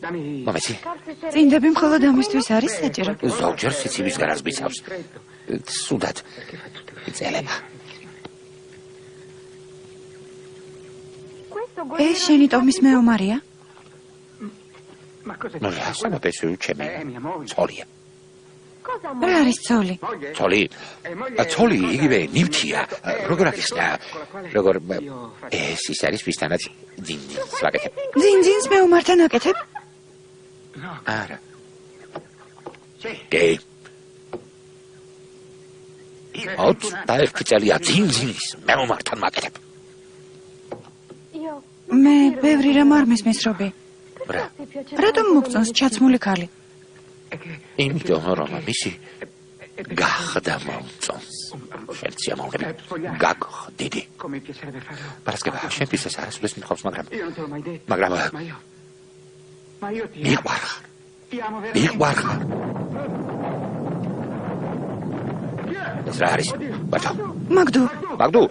მომეცი. წინდები მხოლოდ ამისთვის არის საჭირო? ზოგჯერ სიცივისგანაც გვიცავს. სუდად იწელება. ეს შენი ტომის მეომარია? ნუ რასაკვირველია, ჩემი ცოლია. რა არის ცოლი? ცოლი იგივე ნივთია. როგორ აღიხსნა? როგორ ეს ის არის ვისთანაც ძინძინს ვაკეთებ. ძინძინს მეომართან აკეთებ? არა. კი. 21 წელია ძინძინის მეომართან ვაკეთებ. მე ბევრი რამ არ მისმის რობი. რა? რატომ მოგწონს ჩაცმული ქალი? იმიტომ რომ მისი გახდა მომწონს. შენ სიამოვნები გაგხდიდი. პარასკევა შენთვის ეს არასოდეს მithავს, მაგრამ მიყვარხარ. ეს რა არის? ბატო. მაგდუ. მაგდუ?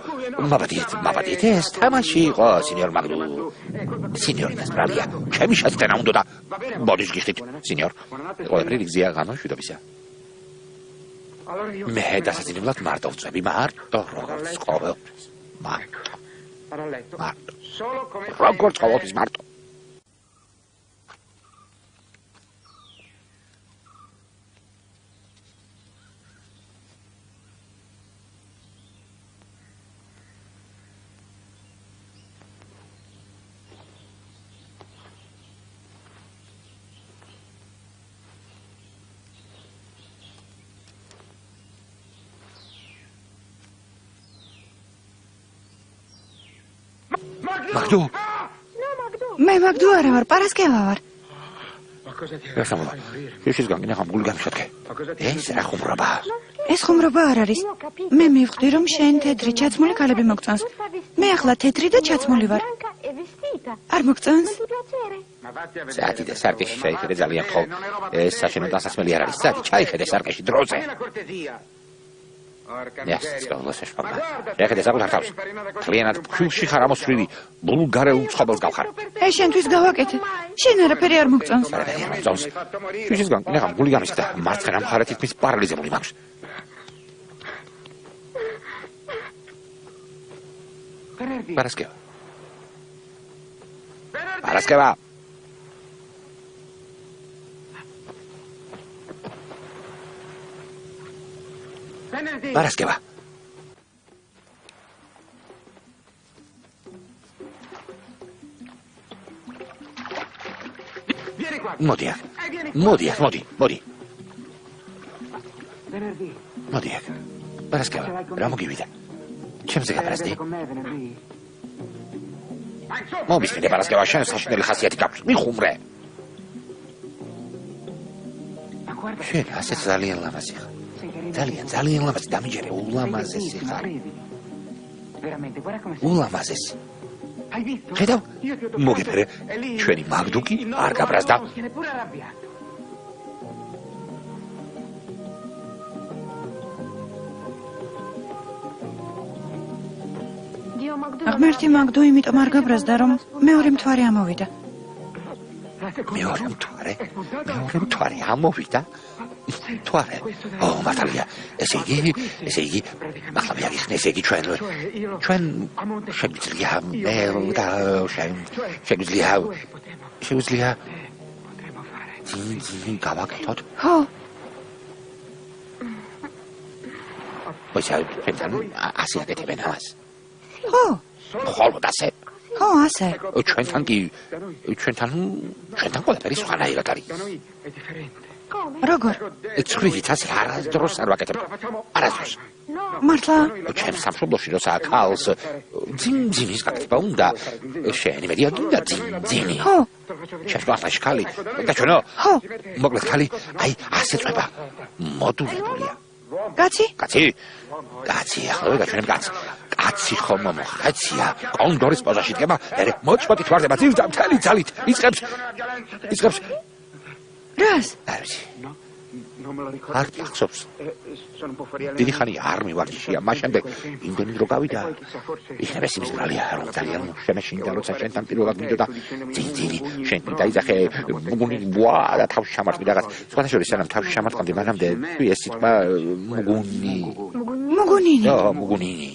მაბადიეთ, ეს თამაში იყო, სინიორ მაგდუ. სინიორ დასბრალია. ჩემი შეცდენა უნდა. ბოდიშ გიხდით, სინიორ. ყველაფერი რიგზია განმშვიდობისა. მე დასაძინებლად მარტო ვწვევი, მარტო როგორც ყოველთვის. მარტო. როგორც ყოველთვის მარტო. მაგდუ. მე მაგდუ არა ვარ, პარასკევა ვარ. რა სამოვა? შუშის განგინა ხამგული გამიშეთქე. ეს რა ხუმრობაა? ეს ხუმრობა არ არის. მე მივხვდი რომ შენ თეთრი ჩაცმული ქალები მოგწონს. მე ახლა თეთრი და ჩაცმული ვარ. არ მოგწონს? საათი და სარკეში ჩაიხედე ძალიან ხო. ეს საშენო დასასმელი არ არის. საათი ჩაიხედე სარკეში დროზე. ეხლა საკუთარ თავს. კლიენტად ფულში ხარ ამოსვლივი, ბულგარელ უცხობელს გავხარ. ეს შენთვის გავაკეთე. შენ არაფერი არ მოგწონს. არაფერი არ მოგწონს. შუშის განგინა ხამგული გამიშდა. მარცხენა მხარე თითქმის პარალიზებული მაქვს. პარასკევა. პარასკევა. პარასკევა. მოდი. პარასკევა, რა მოგივიდა? ჩემზე გაპარასდი? მომისმინე პარასკევა, შენ საშინელი ხასიათი გაქვს. მიხუმრე. შენ ასე ძალიან ლამაზი ხარ. ძალიან ლამაზი დამიჯერე, ულამაზესი ხარ. ულამაზესი. ხედავ? მოგიფერე. ჩვენი მაგდუკი არ გაბრაზდა. ღმერთი მაგდუ იმიტომ არ გაბრაზდა, რომ მეორე მთვარე ამოვიდა. მეორე მთვარე ამოვიდა? მთვარე? მართალია. ესე იგი, ახლა მე აღიხსნე, ესე იგი ჩვენ შეგვიძლია მე და შეგვიძლია გავაკეთოთ? ხო. ვაი, ასე აკეთებენ ამას? ხო. ხოლმე ასე? ხო, ასე. ჩვენთან ყველაფერი სხვანაირად არის. როგორ? ცხრილით ასე არასდროს არ ვაკეთებ. არასდროს. მართლა? ჩემ სამშობლოში როცა ქალს ძიმძიმის გაკეთება უნდა, შენი მედია გინდა ძიმძიმი. ხო. ჩემს გვახსნაში ქალი, გაჩვენო? ხო. მოკლედ ქალი, აი ასე წვება. მოდულებულია. კაცი? კაცი, ახლა ვეგაჩვენებ კაცს. კაცი ხომ მოხაცია, კონდორის პოზაში დგება, მერე მოჭმოთით ვარდება ძილდა მთელი ძალით. იწყებს. რას? არ ვიცი. არ გახსოვს. დიდი ხანი არ მივარჩია, მას შემდეგ იმდენი დრო გავიდა. იქნება სიმის ბრალია, რომ ძალიან შემეშინდა, როცა შენთან პირველად მიდოდა ძინძინი, შენ დაიძახე მუგუნი ბუა და თავში ჩამართვი რაღაც. სხვათა შორის სანამ თავში ჩამართყანდი, მანამდე ეს სიტყვა მუგუნინი. მუგუნინი.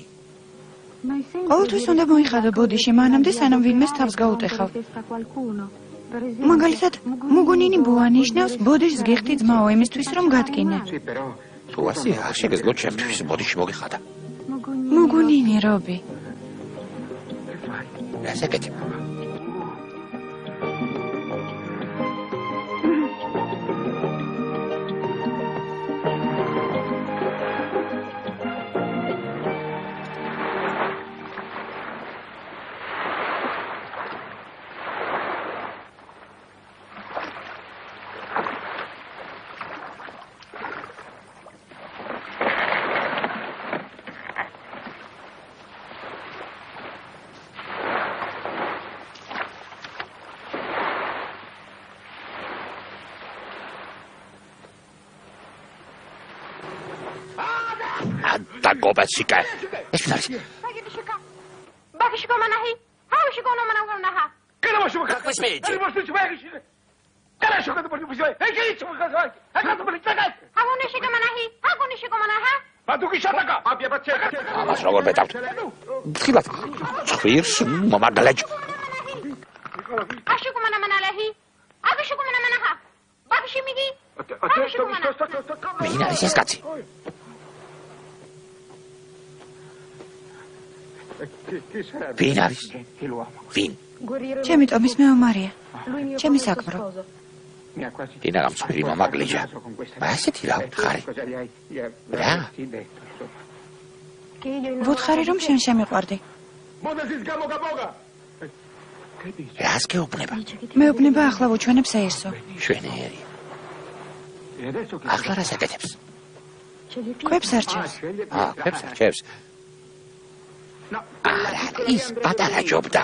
ყოველთვის უნდა მოიხადო ბოდიში, მანამდე სანამ ვინმეს თავს გაუტეხავ. მაგალითად, მუგუნინი ბუა ნიშნავს ბოდიშს გიხდი ძმაო იმისთვის რომ გატკინე. თუ ასე არ შეგეძლო ჩემთვის ბოდიში მოგიხადა. მუგუნინი რობი. ასე კეთე. კოპეციკა. ეს ვინ არის? Как вы смеете? ამას როგორ მეტავთ? ხილად ცხვირს მომაგალეჯ. ვინ არის ეს კაცი? ვინ არის? ვინ? ჩემი ტომის მეომარია. ჩემი საქმრო. დინა გამწვირი მომაგლეჯა. ასეთი რა ვთხარი? რა? ვუთხარი რომ შენ შემიყვარდი. რას გეუბნება? მეუბნება ახლა ვუჩვენებ საერთო. შვენიერი. ახლა რას აკეთებს? კვებს არჩევს. კვებს არჩევს. არა, ის პატარა ჯობდა.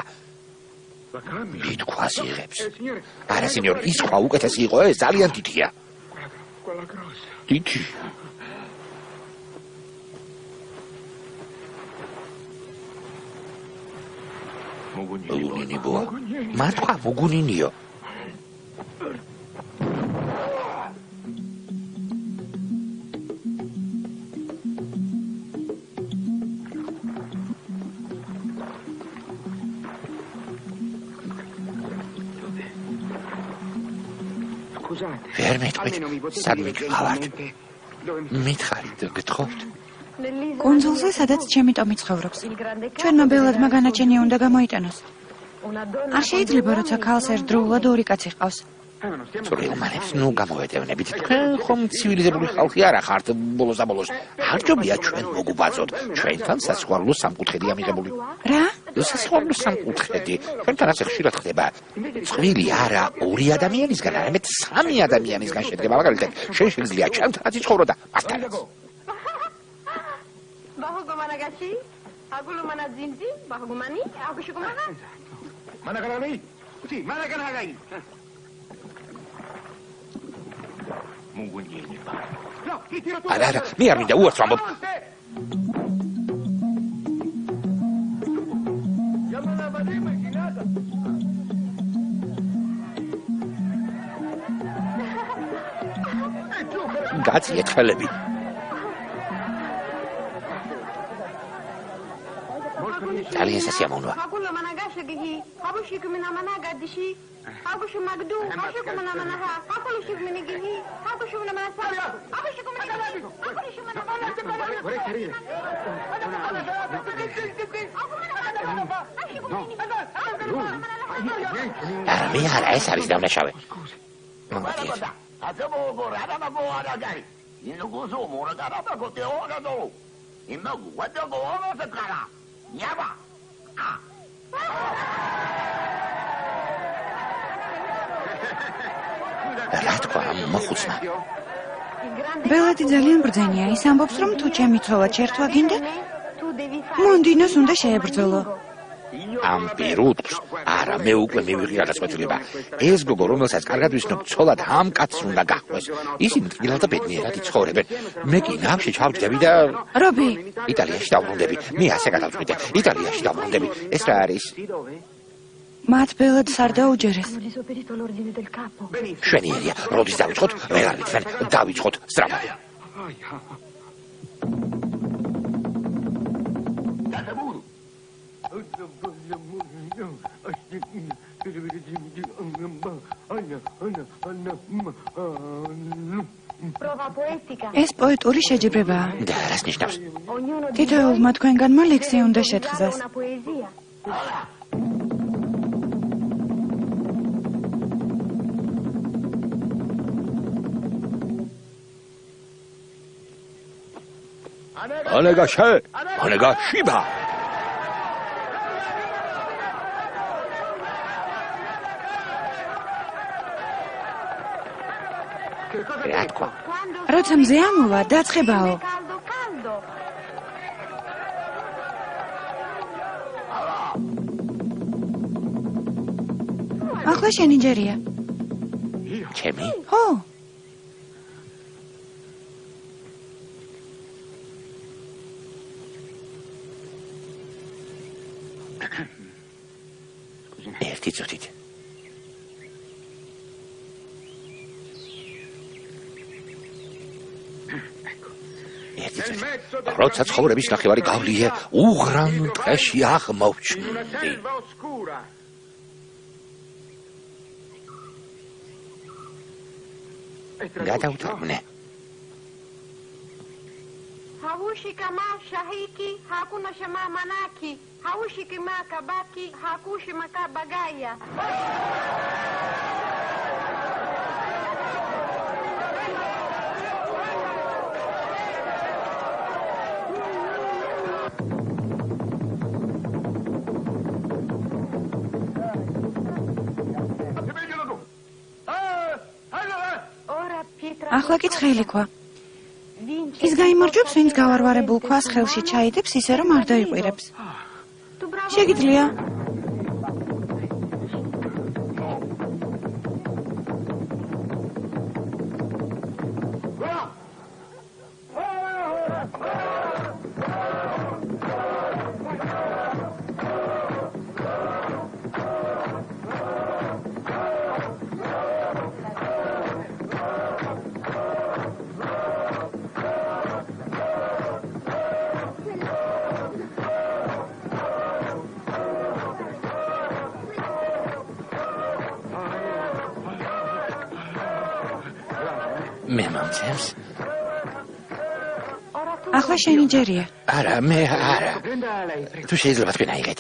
დიდ ქვას იღებს. არა, სენიორ, ის ქვა უკეთესი იყო, ეს ძალიან დიდია. დიდი. მოგუნინი ბოა. მართლა მოგუნინიო. ვერ მეტყვით, სად მიგყავართ? მითხარით, გთხოვთ? კუნძულზე, სადაც ჩემი ტომი ცხოვრობს. ჩვენმა ბელადმა განაჩენი უნდა გამოიტანოს. არ შეიძლება, როცა ქალს ერთდროულად ორი კაცი ჰყავს. წვრილმანებს, ნუ გამოვეტევნებით. თქვენ ხომ ცივილიზებული ხალხი არა ხართ ბოლოს და ბოლოს. არ ჯობია ჩვენ მოგუბაძოთ. ჩვენთან სასიყვარულო სამკუთხედია მიღებული. რა? სასიყვარულო სამკუთხედი. ჩვენთან ასე ხშირად ხდება. წვრილი არა ორი ადამიანისგან, არამედ სამი ადამიანისგან შედგება. მაგალითად, შენ შეგიძლია ჩემთანაც იცხოვრო და მასთანაც. არა, მე არ მინდა უარს ვამბობ. გაძიეთ ხელები. ძალიან სასიამოვნოა. მე არა, ეს არის დავნაშავე. მომდიეთ. რა თქვა მოხუცმა? ბელადი ძალიან ბრძენია. ის ამბობს, რომ თუ ჩემი ცოლა ჩერთვა გინდა, მონდინოს უნდა შეებრძოლო. ამ პირუტყს არა, მე უკვე მივიღე გადაწყვეტილება. ეს გოგო, რომელსაც კარგად ვისნობ, ცოლად ამ კაცს უნდა გაჰყვეს. ისინი მტკივნელ და ბედნიერად იცხოვრებენ. მე კი ნავში ჩავჯდები და რობი, იტალიაში დავბრუნდები. მე ასე გადავწყვიტე. იტალიაში დავბრუნდები. ეს რა არის? მათ ბელადს არ დაუჯერეს. შვენიერია. როდის დავიწყოთ? ვეღარ ვიცხენ. დავიწყოთ სწრაფად. ეს პოეტური შეჯიბრებაა. და რას ნიშნავს? თითოეულმა თქვენგანმა ლექსი უნდა შეთხზას. ანეგა შიბა. რა თქვა? როცა მზე ამოვა, დაწყებაო. ახლა შენი ჯერია. ჩემი? ხო. ერთი წუთით. როცა ცხოვრების ნახევარი გავლია, უღრან ტყეში აღმოჩნდი. გადავთამნე. Haushika ma shahiki hakuna shama manaki haushiki ma kabaki hakushi makabagaya ახლა კი ცხელი ქვა. ის გაიმარჯვებს, ვინც გავარვარებულ ქვას ხელში ჩაიდებს, ისე რომ არ დაიყვირებს. შეგიძლია. მე მომწევს. ახლა შენი ჯერია. არა, მე არა. თუ შეიძლება თქვენ აიღეთ.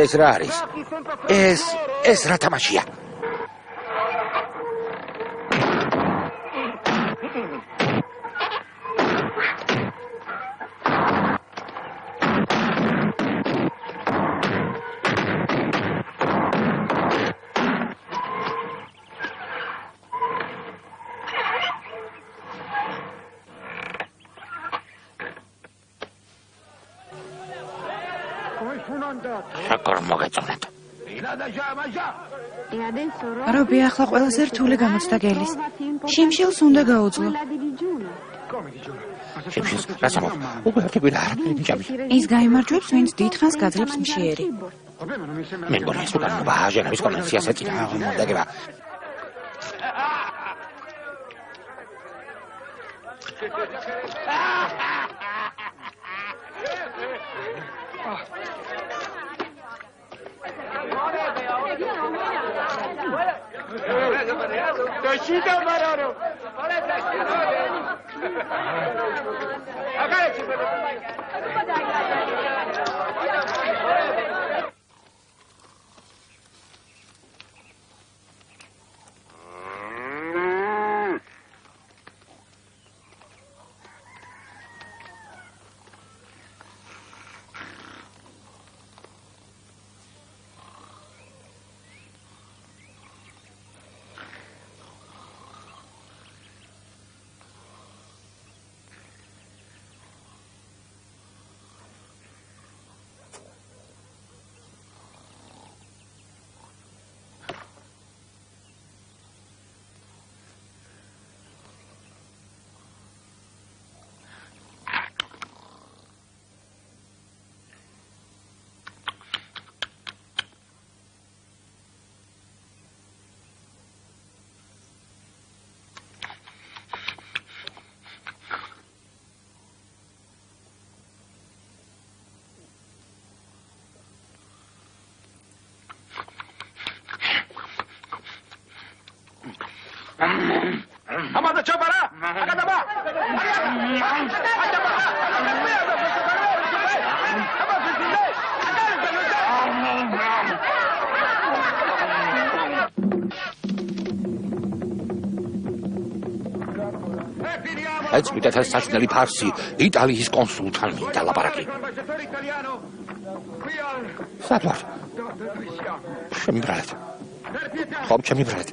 ეს რა არის? ეს რა თამაშია? რობი ახლა ყველაზე რთული გამოცდა გელის. შიმშილს უნდა გაუძლო. შიმშილს რასამო? უბრალოდ არაფერი მიჭამს. ის გაიმარჯვებს, ვინც დიდხანს გაძლებს მშიერი. მე მგონი ეს უკანონობა ჟენევის კონვენციას ეწინააღმდეგება. ეწვიდათ ეს საშინელი ფარსი იტალიის კონსულთან მინდა ლაპარაკი. სად ვარ? ჩემი ბრალად. ხომ ჩემი ბრალად.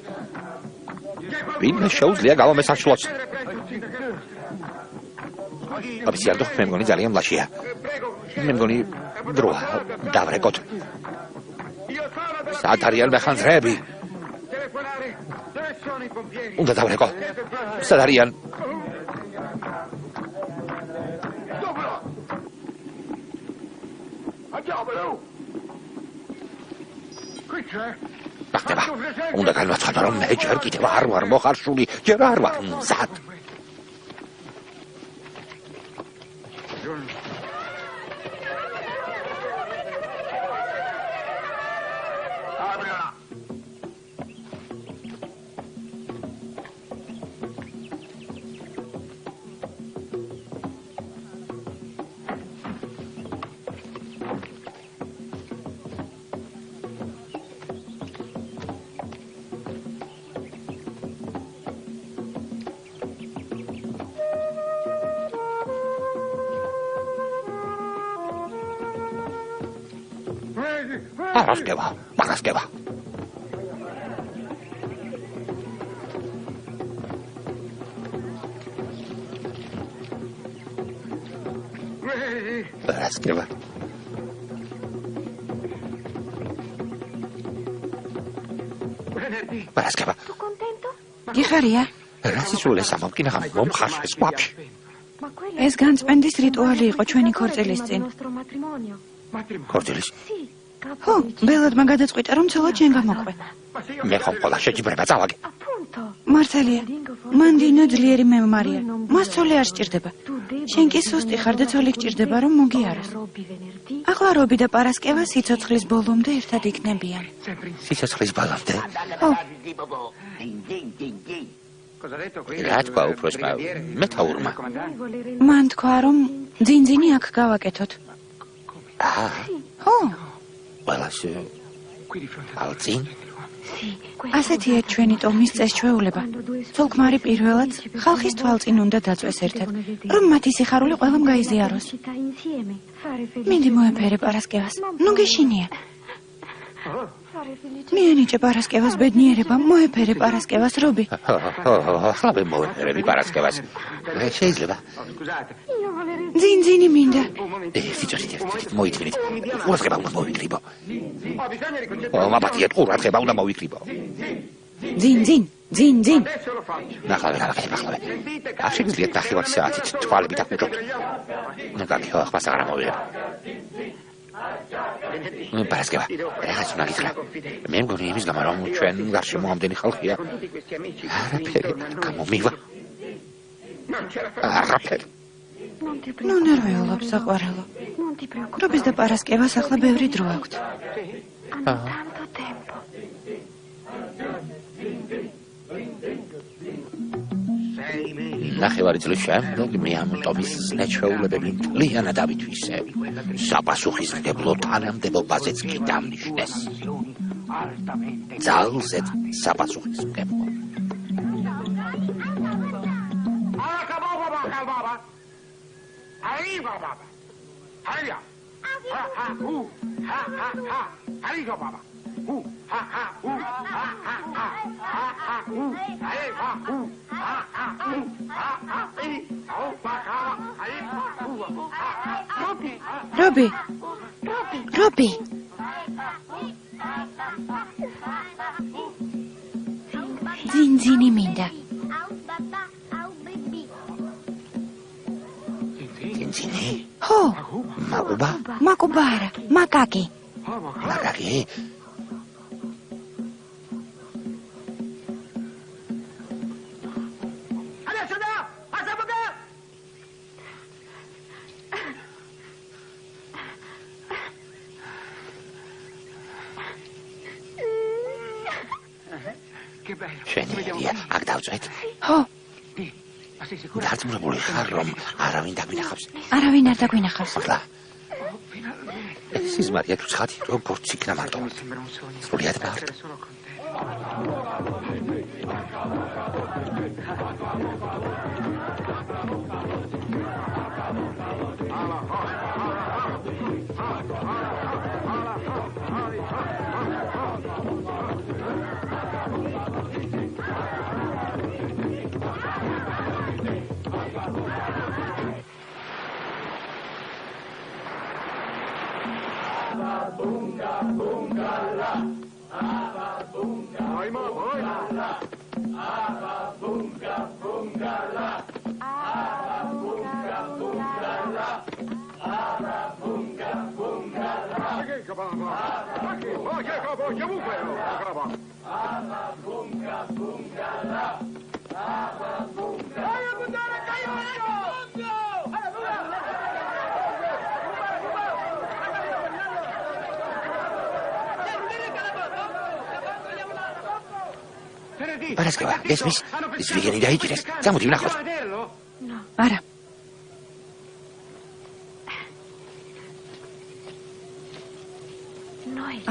ვინმე შეუძლია გავამესაშლოს. ოფიციალურად მე მგონი ძალიან ლაშია. მე მგონი დროა დავრეკოთ. სად არიან მეხანძრეები? უნდა დავრეკო. სად არიან? ახლა უნდა განვაცხადო რომ მე ჯერ კიდევ არ ვარ მოხარშული, ჯერ არ ვარ მზად. Paraskewa. Paraskewa. Tu contento? გიხარია? რა სიცოცხლე სამომკინაღა მომხარშეს ყვაფში. ეს განწმენდის რიტუალი იყო ჩვენი ქორწილის წინ. ქორწილის? ხო, ბელადმა გადაწყვიტა რომ ცოლად შენ გამოყვე. მე ხომ ყველა შეჯიბრება წავაგე. მართალია. მან დინო ძლიერი მემარია. მას ცოლი არ სჭირდება. შენ კი სუსტი ხარ და ცოლი გჭირდება რომ მოგიაროს. ახლა რობი და პარასკევა სიცოცხლის ბოლომდე ერთად იქნებიან. სიცოცხლის ბოლომდე? ხო. რა თქვა უფროსმა მეთაურმა? მან თქვა რომ ძინძინი აქ გავაკეთოთ. ხო. ყველას ალწინ? ასეთია ჩვენი ტომის წესჩვეულება. ცოლ-ქმარი პირველად ხალხის თვალწინ უნდა დაწვეს ერთად, რომ მათი სიხარული ყველამ გაიზიაროს. მინდი მოეფერე პარასკევას. ნუ გეშინია. მიანიჭე პარასკევას ბედნიერება, მოეფერე პარასკევას რობი. ახლა მე მოეფერები პარასკევას. შეიძლება. ძინძინი მინდა. სიცოცხლით მოიწვით. ყურადღება უნდა მოვიკრიბო. მაბათია ყურადღება უნდა მოვიკრიბო. ძინ. ნახავე. არ შეგიძლიათ ნახევარი საათით თვალებით აღუჭოთ. ნუ გაგიო ახლა აღარ მოვიღებ. პარასკევა, რაღაც უნდა გითხრა. მე მგონი იმის გამო რომ ჩვენ გარშემო ამდენი ხალხია. არაფერი გამომივა. არაფერი. ნუ ნერვიულობ საყვარელო. რობის და პარასკევას ახლა ბევრი დრო აქვთ. ნახევარი წლის შემდეგ მე ამ ტომის ზნეჩვეულებები მთლიანად ავითვისებ. საპასუხისმგებლო თანამდებობაზეც კი დამნიშნეს. ძალზედ საპასუხისმგებლო. რობი. ძინძინი მინდა. ძინძინი? ხო. მაკუბა? მაკუბა არა, მაკაკი. მაკაკი? შენია, აქ დავწვეთ? ხო. დარწმუნებული ხარ, რომ არავინ დაგვინახავს? არავინ არ დაგვინახავს. ახლა. ეს მარია თუ ცხადი, როგორც იქნა მარტო. სრულიად მარტო. პარასკევა, გესმის? ის ვიგენი დაიჭირეს. წამოდი ვნახოთ. არა.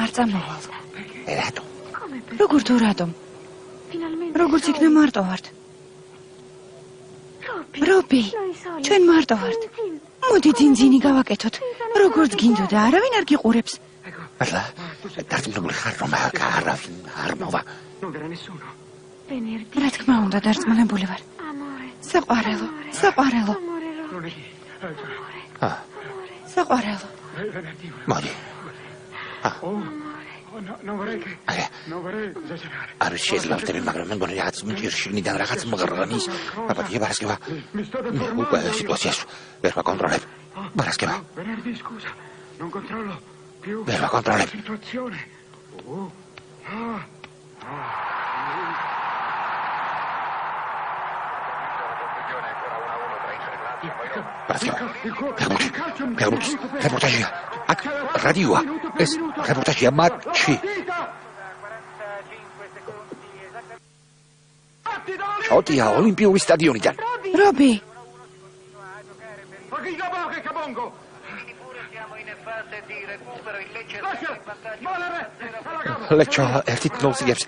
არ წამოვალ. რატო? როგორ თუ რატომ? როგორც იქნა მარტო ვართ. რობი, ჩვენ მარტო ვართ. მოდი ძინძინი გავაკეთოთ. როგორც გინდოდა, არავინ არ გიყურებს. მართლა, დარწმუნებული ხარ, რომ არავინ არ მოვა. რა თქმა უნდა, დარწმუნებული ვარ. საყვარელო, საყვარელო. საყვარელო. მოდი. არ შეიძლება ვხდები, მაგრამ მე მგონი რაღაც მჭირშიგნიდან რაღაც მღრღნის. აბა, პარასკევა. მე უკვე სიტუაციას ვერ ვაკონტროლებ. პარასკევა. ვერ ვაკონტროლებ. რეპორტაჟია. აქ რადიოა. ეს რეპორტაჟია მატჩი. ჩაუტია ოლიმპიური სტადიონიდან. რობი. ლეჩო, 1-0 იგებს.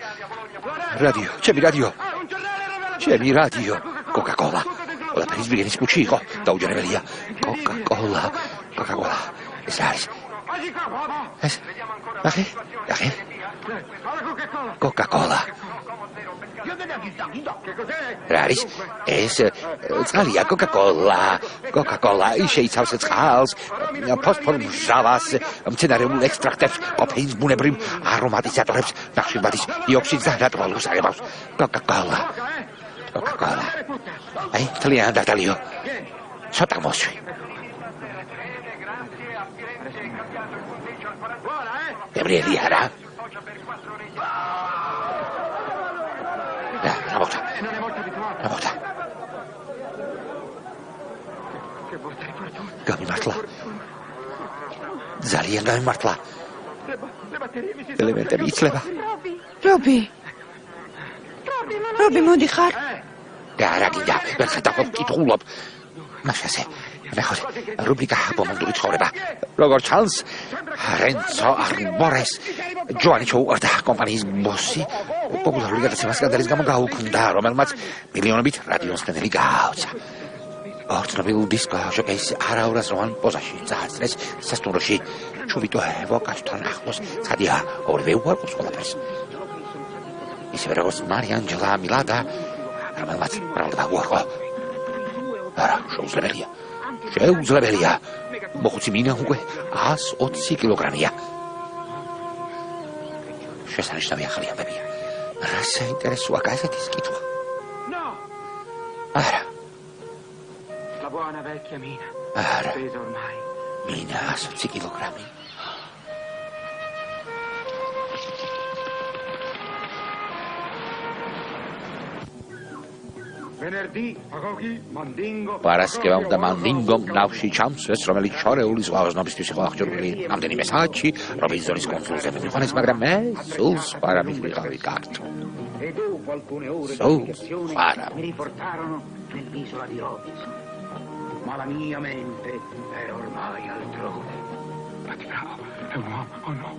რადიო, ჩემი რადიო. ჩემი რადიო. კოკა-კოლა. ყველაფერი ვიგენის კუჩი იყო. დაუჯერებელია. კოკა-კოლა. კოკა-კოლა. ეს არის. ეს. ახი. კოკა-კოლა. რა არის? ეს წყალია კოკა-კოლა. კოკა-კოლა შეიცავს წყალს, ფოსფორ მჟავას, მცენარეულ ექსტრაქტებს, კოფეინს, ბუნებრივ არომატიზატორებს, ნახშირბადის დიოქსიდს და ნატრიუმს აღებავს. კოკა-კოლა. კოკა-კოლა. აი, თლიან დატალიო. ცოტა მოსვი. Gabrieli არა? Работа. გამიმართლა. ძალიან გამიმართლა. ელემენტები იცლება. რობი, მოდი ხარ. და რა გინდა? ვერ ხდაყობ კითხულობ. მაშასე. ნახოთ, რუბრიკა „ბომბური ცხოვრება“. როგორ ჩანს, რენცო არბორეს ჯოანი ჩოუყარდა კომპანიის ბოსი. პოპულარული გადაცემა სკანდალის გამო გაუქმდა, რომელმაც მილიონობით რადიოსმენელი გააუცა. ორცნობილ დისკო ჟოკეის არაურას რომან პოზაში წაასწრეს სასტუმროში. ჩუბიტო ვოკალთან ახლოს ცხადია, ორივე უარყოფს ყველაფერს. ისევე როგორც მარიანჯელა მილადა, რომელმაც მრავლდება უარყო. არა, შეუძლებელია. მოხუცი მინა უკვე 120 კილოგრამია. შესანიშნავი ახალიანებია. რა საინტერესოა გაზეთის კითხვა? არა. არა. მინა 120 კილოგრამი. პარასკევამ და მანდინგომ ნავში ჩამსვეს, რომელიც შორეული ზღვაოსნობისთვის იყო აღჭურვილი რამდენიმე საათში რობინზონის კონსულზე მიყვანეს, მაგრამ მე სულს პარამით ვიყავი გართო. Ma la mia mente è ormai altrove. Ma ti bravo, è un uomo, oh no.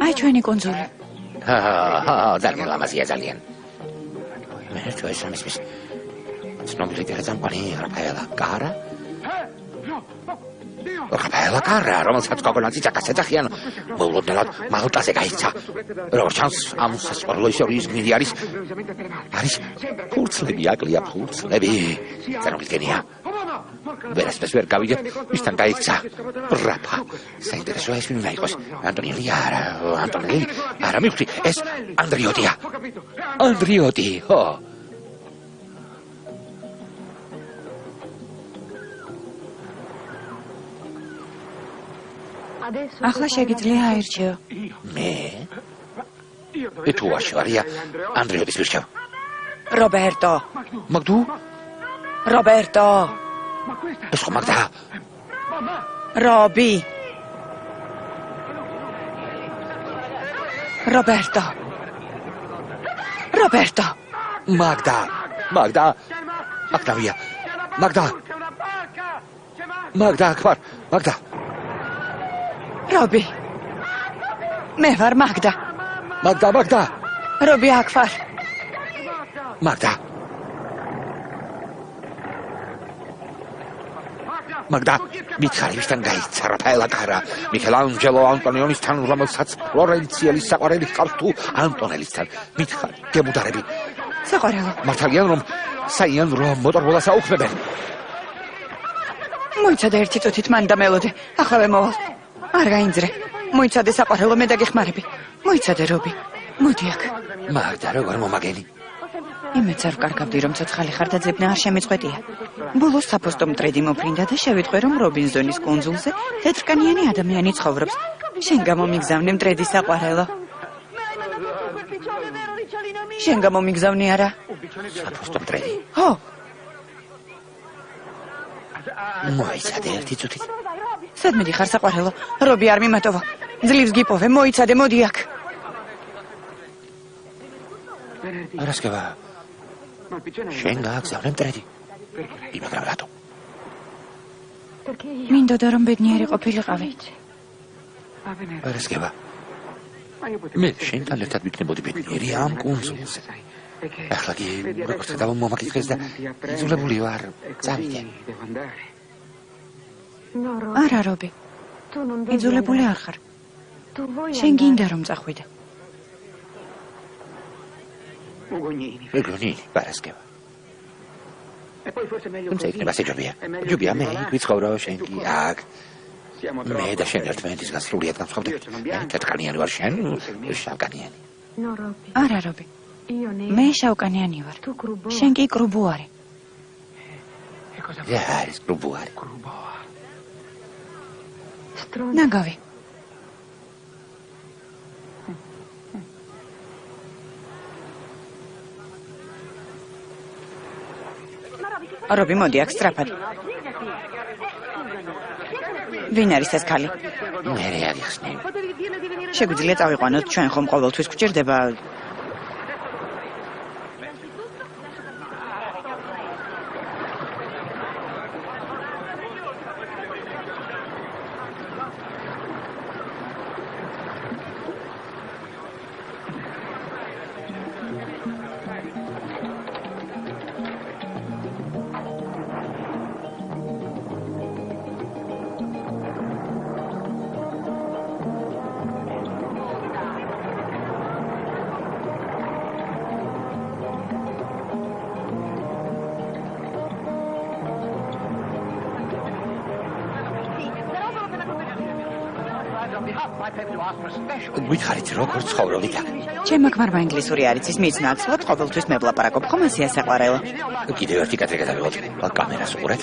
აი ჩვენი კონძული. ძალიან ლამაზია ძალიან. მე თუ ეს ამის ცნობილი ტელეწამყვანი რაფაელა კარა? რაფაელა კარა, რომელსაც გოგონა ციცაკას ეძახიან, მოულოდნელად მალტაზე გაიქცა. როგორც ჩანს, ამ სასწავლო ისტორიის გმირი არის ფურცლები, აკლია ფურცლები. წარმოიდგენია. ვერასდროს ვერ გავიგებ, მისთან გაიქცა. ბრაფა. საინტერესოა ეს ვინ უნდა იყოს? ანტონელი არა, ანტონელი არა, მივხვდი, ეს ანდრიოტია. ანდრიოტი, ხო. ახლა შეგიძლია აირჩიო. მე? თუ ვაშორია, ანდრიოტის ვირჩევ. რობერტო. მაგდუ? რობერტო. ეს ხო მაგდა? რობი. რობერტო. რობერტო. მაგდა. აქტავია. მაგდა, ხარ, მაგდა. რობი. მე ვარ მაგდა. მაგდა. რობი აქ ვარ. მაგდა, მითხარი ვისთან გაიქცა რაფაელა კარა? მიქელანჯელო ანტონიონისთან, რომელსაც ფლორენციელის საყვარელი ჰყავს თუ ანტონელისთან? მითხარი, გემუდარები. საყვარელო. მართალია რომ საიანრო მოტორბოლას აუხმებენ? მოიცადე ერთი წუთით მან და მელოდე. ახლა მოვალ. არ გაინძრე. მოიცადე საყვარელო, მე დაგეხმარები. მოიცადე რობი. მოდი აქ. მაგდა როგორ მომაგენი? იმეც არ ვკარგავდი, რომ ცოცხალი ხარ და ძებნა არ შემეწყვეტია. ბოლოს საფოსტო მტრედი მოფრინდა და შევიტყვე, რომ რობინზონის კუნძულზე თეთრკანიანი ადამიანი ცხოვრობს. შენ გამომიგზავნე მტრედი საყვარელო. შენ გამომიგზავნე არა? საფოსტო მტრედი? ხო. მოიცადე ერთი წუთით. სად მიდიხარ საყვარელო? რობი არ მიმატოვა. ძლივს გიპოვე, მოიცადე, მოდი აქ. არასკევა. შენ გააგზავნე მტრედი. იმაგრა რატო? მინდოდა რომ ბედნიერი ყოფილიყავი. არასკევა. მე შენთან ერთად ვიქნებოდი ბედნიერი ამ კუნძულზე. ახლა კი როგორც და მომაკითხეს და იძულებული ვარ წავიდე. არა რობი. იძულებული არ ხარ. შენ გინდა რომ წახვიდე. მეგონი, პარასკევა. თუმცა იქნება შეჯობია. ჯობია მე გვიცხოვრო შენ კი აქ. მე და შენ ერთმანეთის გასრულიად განსხვავდებთ. მე თეთრკანიანი ვარ, შენ შავკანიანი. არა რობი. მე შავკანიანი ვარ. შენ კი კრუბუარი. არის კრუბუარი. ნაგავი. რობი, მოდი აქ სწრაფად. ვინ არის ეს ქალი? მე არიხსნი. შეგვიძლია წავიყვანოთ, ჩვენ ხომ ყოველთვის გვჭირდება. გითხარით როგორ ცხოვრობთ აქ? ჩემმა ქმარმა ინგლისური არ იცის, მის ნაცვლად ყოველთვის მე ვლაპარაკობ, ხომ ასეა საყვარელო? კიდევ ერთი კადრი გადავიღოთ. კამერას უყურეთ.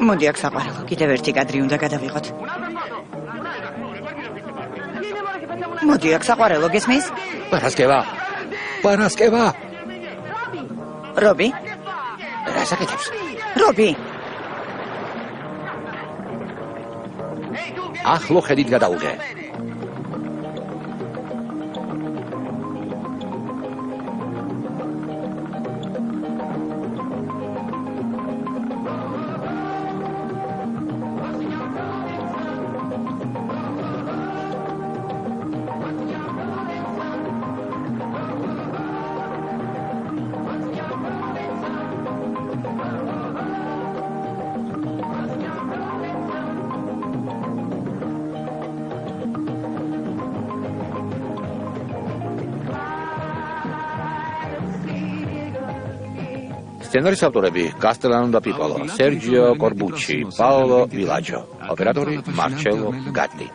მოდი აქ საყვარელო, კიდევ ერთი კადრი უნდა გადავიღოთ. მოდი აქ საყვარელო, გესმის? პარასკევა. რობი? რა საკეთებს? რობი. ახლო ხედით გადაუღე. სცენარის ავტორები კასტელანო და პიპოლო, სერჯიო კორბუჩი, პაოლო ვილაჯო, ოპერატორი მარჩელო გატი.